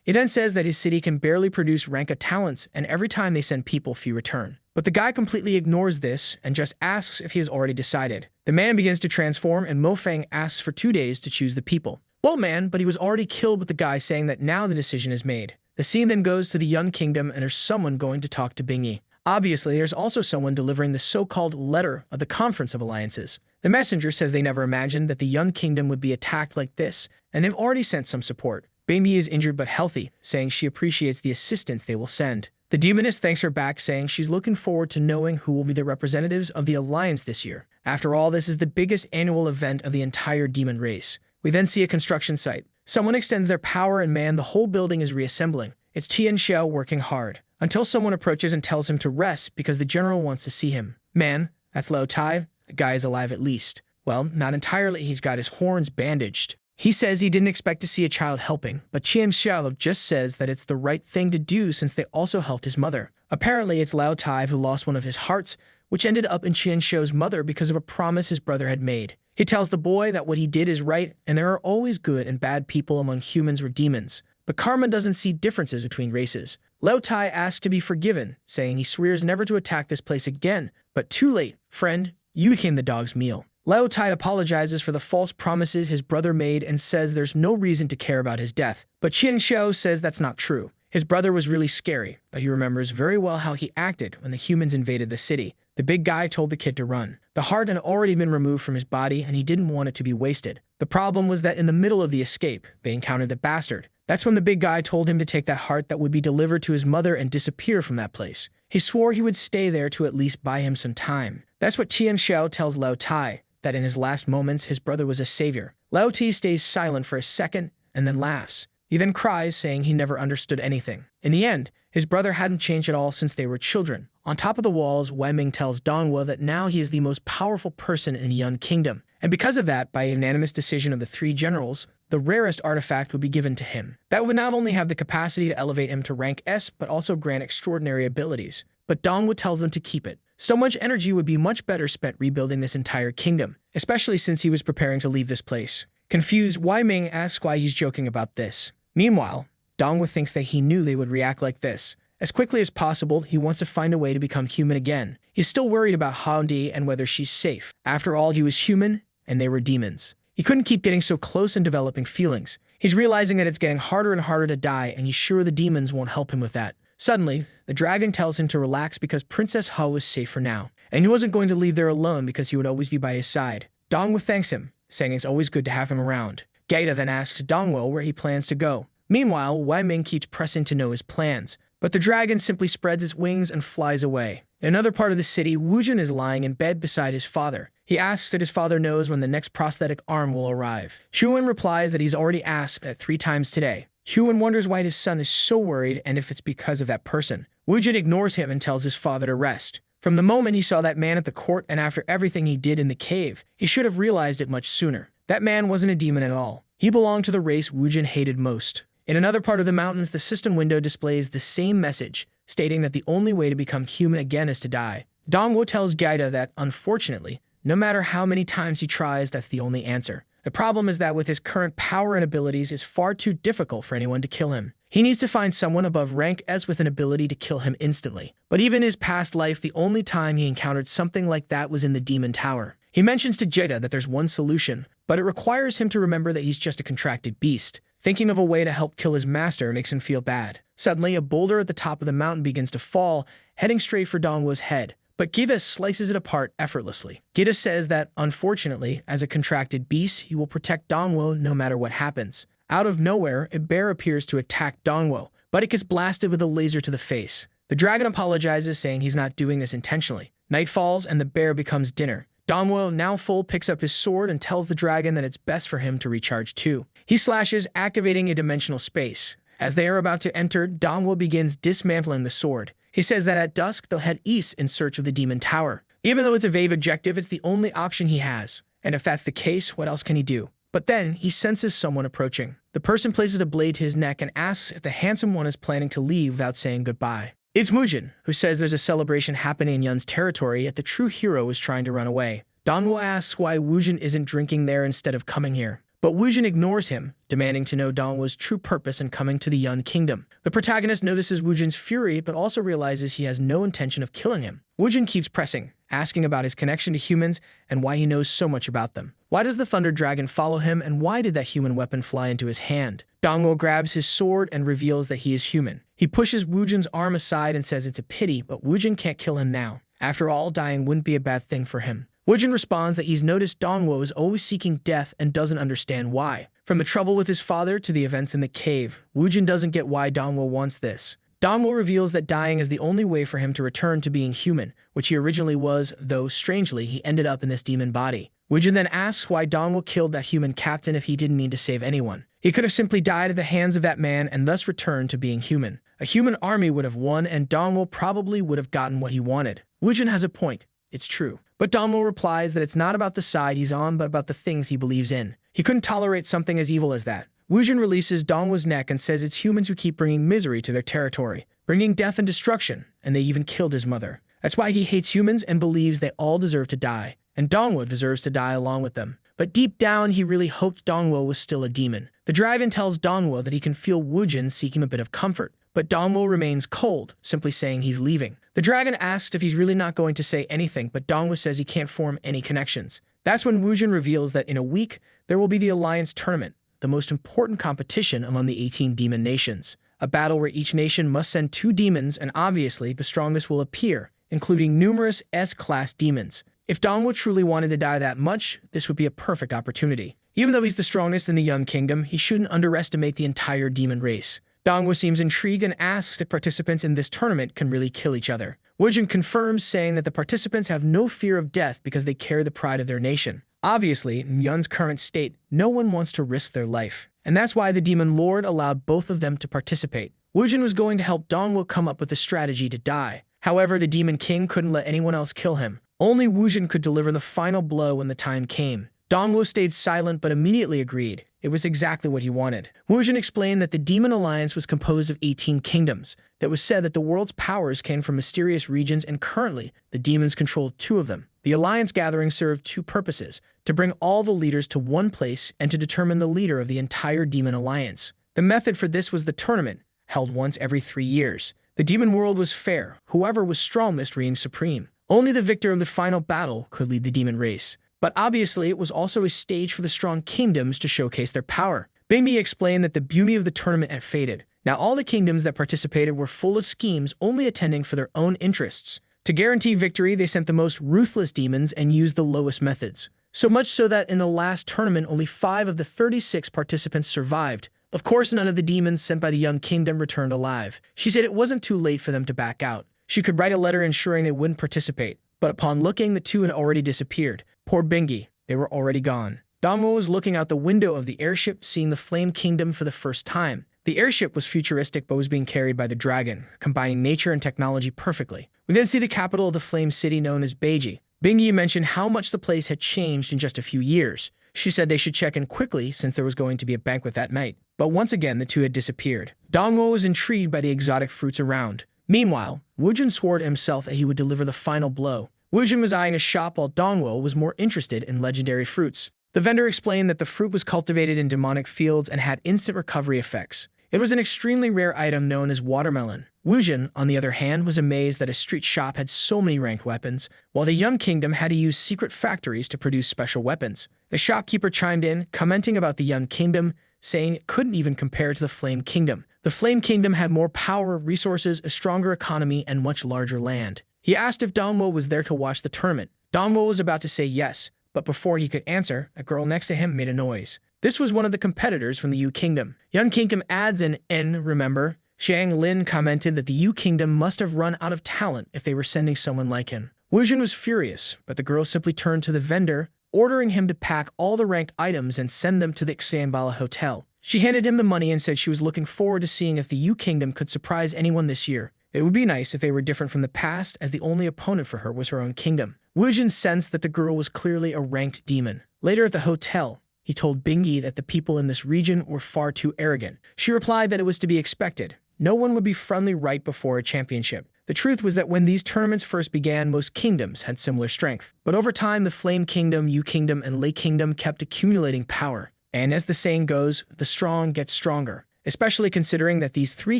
He then says that his city can barely produce rank of talents, and every time they send people, few return. But the guy completely ignores this and just asks if he has already decided. The man begins to transform, and Mo Fang asks for 2 days to choose the people. Well, man, but he was already killed with the guy saying that now the decision is made. The scene then goes to the Yun Kingdom and there's someone going to talk to Bingyi. Obviously, there's also someone delivering the so-called letter of the Conference of Alliances. The messenger says they never imagined that the Yun Kingdom would be attacked like this, and they've already sent some support. Bingyi is injured but healthy, saying she appreciates the assistance they will send. The demoness thanks her back, saying she's looking forward to knowing who will be the representatives of the Alliance this year. After all, this is the biggest annual event of the entire demon race. We then see a construction site. Someone extends their power and man, the whole building is reassembling. It's Tian Xiao working hard, until someone approaches and tells him to rest because the general wants to see him. Man, that's Lao Tai. The guy is alive at least. Well, not entirely, he's got his horns bandaged. He says he didn't expect to see a child helping, but Tian Xiao just says that it's the right thing to do since they also helped his mother. Apparently, it's Lao Tai who lost one of his hearts, which ended up in Tian Xiao's mother because of a promise his brother had made. He tells the boy that what he did is right, and there are always good and bad people among humans or demons. But karma doesn't see differences between races. Lao Tai asks to be forgiven, saying he swears never to attack this place again. But too late, friend, you became the dog's meal. Lao Tai apologizes for the false promises his brother made and says there's no reason to care about his death. But Qian Xiao says that's not true. His brother was really scary, but he remembers very well how he acted when the humans invaded the city. The big guy told the kid to run. The heart had already been removed from his body and he didn't want it to be wasted. The problem was that in the middle of the escape, they encountered the bastard. That's when the big guy told him to take that heart that would be delivered to his mother and disappear from that place. He swore he would stay there to at least buy him some time. That's what Tian Xiao tells Lao Tai, that in his last moments his brother was a savior. Lao Tai stays silent for a second and then laughs. He then cries, saying he never understood anything. In the end, his brother hadn't changed at all since they were children. On top of the walls, Wei Ming tells Dongwu that now he is the most powerful person in the Yun Kingdom. And because of that, by a unanimous decision of the 3 generals, the rarest artifact would be given to him. That would not only have the capacity to elevate him to rank S, but also grant extraordinary abilities. But Dongwu tells them to keep it. So much energy would be much better spent rebuilding this entire kingdom, especially since he was preparing to leave this place. Confused, Wei Ming asks why he's joking about this. Meanwhile, Dongwu thinks that he knew they would react like this. As quickly as possible, he wants to find a way to become human again. He's still worried about Handi and whether she's safe. After all, he was human, and they were demons. He couldn't keep getting so close and developing feelings. He's realizing that it's getting harder and harder to die, and he's sure the demons won't help him with that. Suddenly, the dragon tells him to relax because Princess He was safe for now, and he wasn't going to leave there alone because he would always be by his side. Dongwu thanks him, saying it's always good to have him around. Gaeta then asks Dongwu where he plans to go. Meanwhile, Wei Ming keeps pressing to know his plans, but the dragon simply spreads its wings and flies away. In another part of the city, Woojin is lying in bed beside his father. He asks that his father knows when the next prosthetic arm will arrive. Hyun replies that he's already asked that 3 times today. Hyun wonders why his son is so worried and if it's because of that person. Woojin ignores him and tells his father to rest. From the moment he saw that man at the court and after everything he did in the cave, he should have realized it much sooner. That man wasn't a demon at all. He belonged to the race Woojin hated most. In another part of the mountains, the system window displays the same message, stating that the only way to become human again is to die. Dongwo tells Gaida that, unfortunately, no matter how many times he tries, that's the only answer. The problem is that with his current power and abilities, it's far too difficult for anyone to kill him. He needs to find someone above rank S with an ability to kill him instantly. But even in his past life, the only time he encountered something like that was in the Demon Tower. He mentions to Jada that there's one solution, but it requires him to remember that he's just a contracted beast. Thinking of a way to help kill his master makes him feel bad. Suddenly, a boulder at the top of the mountain begins to fall, heading straight for Dongwo's head. But Gida slices it apart effortlessly. Gida says that, unfortunately, as a contracted beast, he will protect Dongwo no matter what happens. Out of nowhere, a bear appears to attack Dongwo, but it gets blasted with a laser to the face. The dragon apologizes, saying he's not doing this intentionally. Night falls and the bear becomes dinner. Dongwo, now full, picks up his sword and tells the dragon that it's best for him to recharge too. He slashes, activating a dimensional space. As they are about to enter, Dongwo begins dismantling the sword. He says that at dusk, they'll head east in search of the Demon Tower. Even though it's a vague objective, it's the only option he has. And if that's the case, what else can he do? But then, he senses someone approaching. The person places a blade to his neck and asks if the handsome one is planning to leave without saying goodbye. It's Woojin, who says there's a celebration happening in Yun's territory, yet the true hero is trying to run away. Dongwo asks why Woojin isn't drinking there instead of coming here. But Woojin ignores him, demanding to know Dongwo's true purpose in coming to the Yun Kingdom. The protagonist notices Woojin's fury, but also realizes he has no intention of killing him. Woojin keeps pressing, asking about his connection to humans and why he knows so much about them. Why does the Thunder Dragon follow him, and why did that human weapon fly into his hand? Dongwo grabs his sword and reveals that he is human. He pushes Woojin's arm aside and says it's a pity, but Woojin can't kill him now. After all, dying wouldn't be a bad thing for him. Woojin responds that he's noticed Dongwo is always seeking death and doesn't understand why. From the trouble with his father to the events in the cave, Woojin doesn't get why Dongwo wants this. Dongwo reveals that dying is the only way for him to return to being human, which he originally was, though strangely he ended up in this demon body. Woojin then asks why Dongwo killed that human captain if he didn't need to save anyone. He could have simply died at the hands of that man and thus returned to being human. A human army would have won, and Dongwo probably would have gotten what he wanted. Woojin has a point. It's true. But Dongwo replies that it's not about the side he's on, but about the things he believes in. He couldn't tolerate something as evil as that. Woojin releases Dongwo's neck and says it's humans who keep bringing misery to their territory, bringing death and destruction, and they even killed his mother. That's why he hates humans and believes they all deserve to die, and Dongwo deserves to die along with them. But deep down, he really hoped Dongwo was still a demon. The dragon tells Dongwo that he can feel Woojin seeking a bit of comfort, but Dongwo remains cold, simply saying he's leaving. The dragon asks if he's really not going to say anything, but Dongwo says he can't form any connections. That's when Woojin reveals that in a week, there will be the Alliance Tournament, the most important competition among the 18 demon nations. A battle where each nation must send 2 demons, and obviously the strongest will appear, including numerous S-class demons. If Dongwo truly wanted to die that much, this would be a perfect opportunity. Even though he's the strongest in the Yun Kingdom, he shouldn't underestimate the entire demon race. Dongwo seems intrigued and asks if participants in this tournament can really kill each other. Woojin confirms, saying that the participants have no fear of death because they carry the pride of their nation. Obviously, in Yun's current state, no one wants to risk their life. And that's why the Demon Lord allowed both of them to participate. Woojin was going to help Dongwo come up with a strategy to die. However, the Demon King couldn't let anyone else kill him. Only Woojin could deliver the final blow when the time came. Dongwo stayed silent but immediately agreed. It was exactly what he wanted. Woojin explained that the Demon Alliance was composed of 18 kingdoms. That was said that the world's powers came from mysterious regions, and currently, the demons controlled 2 of them. The Alliance gathering served 2 purposes: to bring all the leaders to one place and to determine the leader of the entire Demon Alliance. The method for this was the tournament, held once every 3 years. The demon world was fair. Whoever was strongest reigned supreme. Only the victor of the final battle could lead the demon race. But obviously, it was also a stage for the strong kingdoms to showcase their power. Bingmi explained that the beauty of the tournament had faded. Now all the kingdoms that participated were full of schemes, only attending for their own interests. To guarantee victory, they sent the most ruthless demons and used the lowest methods. So much so that in the last tournament, only 5 of the 36 participants survived. Of course, none of the demons sent by the Young Kingdom returned alive. She said it wasn't too late for them to back out. She could write a letter ensuring they wouldn't participate, but upon looking, the two had already disappeared. Poor Bingy, they were already gone. Dongwo was looking out the window of the airship, seeing the Flame Kingdom for the first time. The airship was futuristic but was being carried by the dragon, combining nature and technology perfectly. We then see the capital of the Flame City known as Beiji. Bingy mentioned how much the place had changed in just a few years. She said they should check in quickly since there was going to be a banquet that night. But once again, the two had disappeared. Dongwo was intrigued by the exotic fruits around. Meanwhile, Wujin swore to himself that he would deliver the final blow. Wujin was eyeing a shop while Dongwo was more interested in legendary fruits. The vendor explained that the fruit was cultivated in demonic fields and had instant recovery effects. It was an extremely rare item known as watermelon. Wujin, on the other hand, was amazed that a street shop had so many ranked weapons, while the Young Kingdom had to use secret factories to produce special weapons. The shopkeeper chimed in, commenting about the Young Kingdom, saying it couldn't even compare to the Flame Kingdom. The Flame Kingdom had more power, resources, a stronger economy, and much larger land. He asked if Dongwo was there to watch the tournament. Dongwo was about to say yes, but before he could answer, a girl next to him made a noise. This was one of the competitors from the Yu Kingdom. Young Kingdom adds an N, remember? Xiang Lin commented that the Yu Kingdom must have run out of talent if they were sending someone like him. Wujin was furious, but the girl simply turned to the vendor, ordering him to pack all the ranked items and send them to the Xianbala Hotel. She handed him the money and said she was looking forward to seeing if the Yu Kingdom could surprise anyone this year. It would be nice if they were different from the past, as the only opponent for her was her own kingdom. Wujin sensed that the girl was clearly a ranked demon. Later at the hotel, he told Bingy that the people in this region were far too arrogant. She replied that it was to be expected. No one would be friendly right before a championship. The truth was that when these tournaments first began, most kingdoms had similar strength. But over time, the Flame Kingdom, Yu Kingdom, and Lei Kingdom kept accumulating power. And as the saying goes, the strong get stronger, especially considering that these three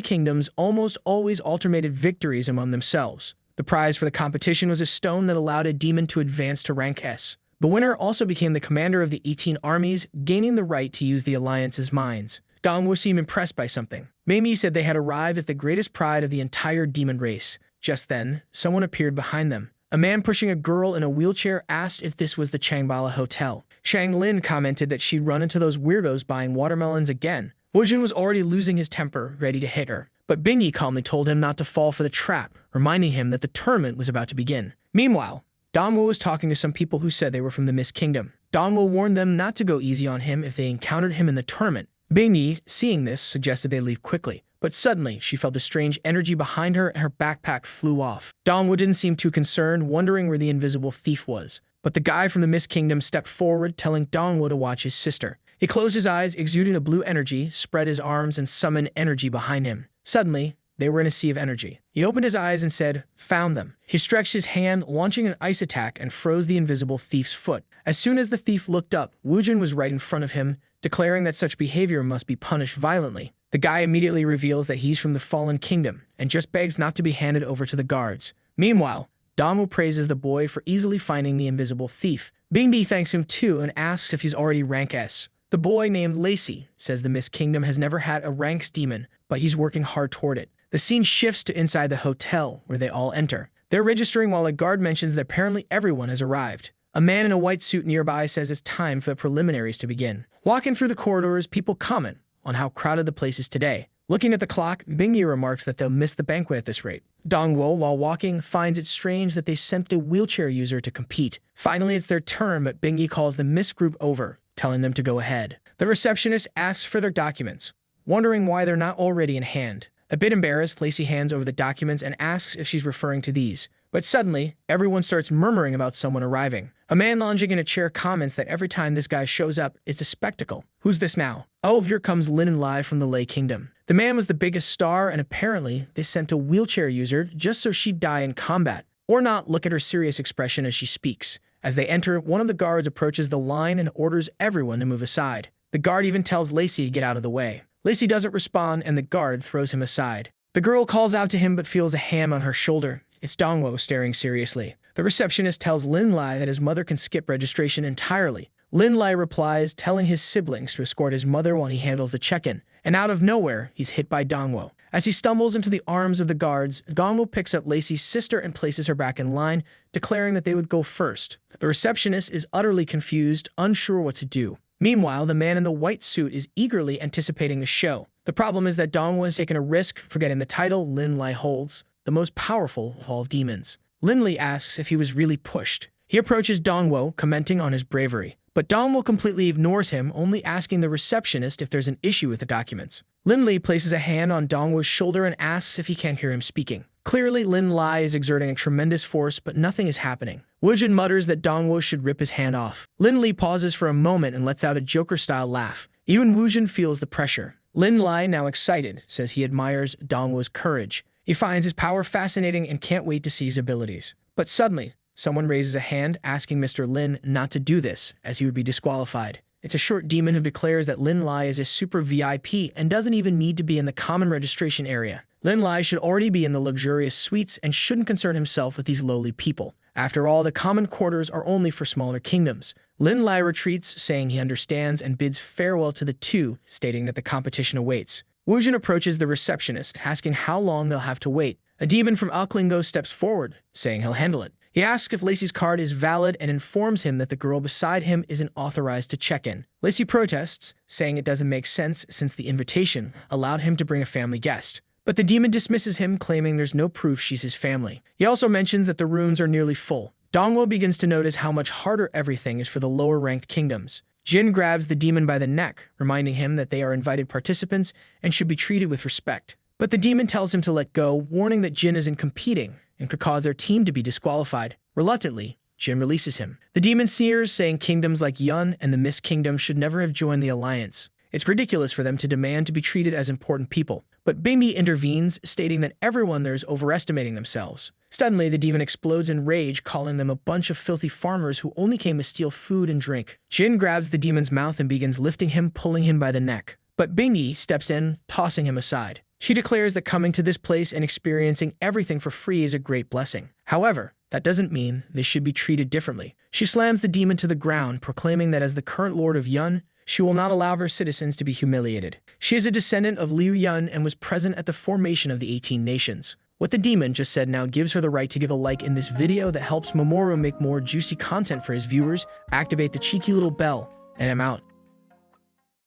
kingdoms almost always alternated victories among themselves. The prize for the competition was a stone that allowed a demon to advance to rank S. The winner also became the commander of the 18 armies, gaining the right to use the Alliance's mines. Dongwu seemed impressed by something. Mamie said they had arrived at the greatest pride of the entire demon race. Just then, someone appeared behind them. A man pushing a girl in a wheelchair asked if this was the Changbala Hotel. Xiang Lin commented that she'd run into those weirdos buying watermelons again. Wujin was already losing his temper, ready to hit her. But Bingy calmly told him not to fall for the trap, reminding him that the tournament was about to begin. Meanwhile, Dongwu was talking to some people who said they were from the Mist Kingdom. Dongwu warned them not to go easy on him if they encountered him in the tournament. Bingy, seeing this, suggested they leave quickly. But suddenly, she felt a strange energy behind her and her backpack flew off. Dongwu didn't seem too concerned, wondering where the invisible thief was. But the guy from the Mist Kingdom stepped forward, telling Dongwu to watch his sister. He closed his eyes, exuding a blue energy, spread his arms, and summoned energy behind him. Suddenly, they were in a sea of energy. He opened his eyes and said, "Found them." He stretched his hand, launching an ice attack, and froze the invisible thief's foot. As soon as the thief looked up, Wujin was right in front of him, declaring that such behavior must be punished violently. The guy immediately reveals that he's from the Fallen Kingdom, and just begs not to be handed over to the guards. Meanwhile, Dongwu praises the boy for easily finding the invisible thief. Bingy thanks him too and asks if he's already rank S. The boy, named Lacey, says the Mist Kingdom has never had a ranks demon, but he's working hard toward it. The scene shifts to inside the hotel, where they all enter. They're registering while a guard mentions that apparently everyone has arrived. A man in a white suit nearby says it's time for the preliminaries to begin. Walking through the corridors, people comment on how crowded the place is today. Looking at the clock, Bingy remarks that they'll miss the banquet at this rate. Dongwu, while walking, finds it strange that they sent a wheelchair user to compete. Finally, it's their turn, but Bingy calls the Mist group over, telling them to go ahead. The receptionist asks for their documents, wondering why they're not already in hand. A bit embarrassed, Lacey hands over the documents and asks if she's referring to these. But suddenly, everyone starts murmuring about someone arriving. A man lounging in a chair comments that every time this guy shows up, it's a spectacle. Who's this now? Oh, here comes Lin and Lai from the Lei Kingdom. The man was the biggest star, and apparently they sent a wheelchair user just so she'd die in combat. Or not. Look at her serious expression as she speaks. As they enter, one of the guards approaches the line and orders everyone to move aside. The guard even tells Lacey to get out of the way. Lacey doesn't respond, and the guard throws him aside. The girl calls out to him but feels a hand on her shoulder. It's Dongwu staring seriously. The receptionist tells Lin Lai that his mother can skip registration entirely. Lin Lai replies, telling his siblings to escort his mother while he handles the check-in. And out of nowhere, he's hit by Dongwu. As he stumbles into the arms of the guards, Dongwu picks up Lacey's sister and places her back in line, declaring that they would go first. The receptionist is utterly confused, unsure what to do. Meanwhile, the man in the white suit is eagerly anticipating the show. The problem is that Dongwu has taken a risk, forgetting the title Lin Lai holds. the most powerful of all demons. Linley asks if he was really pushed. He approaches Dongwo, commenting on his bravery. But Dongwo completely ignores him, only asking the receptionist if there's an issue with the documents. Linley places a hand on Dongwo's shoulder and asks if he can't hear him speaking. Clearly, Lin Lai is exerting a tremendous force, but nothing is happening. Woojin mutters that Dongwo should rip his hand off. Linley pauses for a moment and lets out a Joker-style laugh. Even Woojin feels the pressure. Lin Lai, now excited, says he admires Dongwo's courage. He finds his power fascinating and can't wait to see his abilities. But suddenly, someone raises a hand, asking Mr. Lin not to do this, as he would be disqualified. It's a short demon who declares that Lin Lai is a super VIP and doesn't even need to be in the common registration area. Lin Lai should already be in the luxurious suites and shouldn't concern himself with these lowly people. After all, the common quarters are only for smaller kingdoms. Lin Lai retreats, saying he understands, and bids farewell to the two, stating that the competition awaits. Woojin approaches the receptionist, asking how long they'll have to wait. A demon from Alklingo steps forward, saying he'll handle it. He asks if Lacey's card is valid and informs him that the girl beside him isn't authorized to check in. Lacey protests, saying it doesn't make sense since the invitation allowed him to bring a family guest. But the demon dismisses him, claiming there's no proof she's his family. He also mentions that the rooms are nearly full. Dongwo begins to notice how much harder everything is for the lower-ranked kingdoms. Jin grabs the demon by the neck, reminding him that they are invited participants and should be treated with respect. But the demon tells him to let go, warning that Jin isn't competing and could cause their team to be disqualified. Reluctantly, Jin releases him. The demon sneers, saying kingdoms like Yun and the Mist Kingdom should never have joined the alliance. It's ridiculous for them to demand to be treated as important people. But Bingmi intervenes, stating that everyone there is overestimating themselves. Suddenly, the demon explodes in rage, calling them a bunch of filthy farmers who only came to steal food and drink. Jin grabs the demon's mouth and begins lifting him, pulling him by the neck. But Bingmi steps in, tossing him aside. She declares that coming to this place and experiencing everything for free is a great blessing. However, that doesn't mean they should be treated differently. She slams the demon to the ground, proclaiming that as the current lord of Yun, she will not allow her citizens to be humiliated. She is a descendant of Liu Yun and was present at the formation of the 18 nations. What the demon just said now gives her the right to give a like in this video that helps Mamoru make more juicy content for his viewers. Activate the cheeky little bell, and I'm out.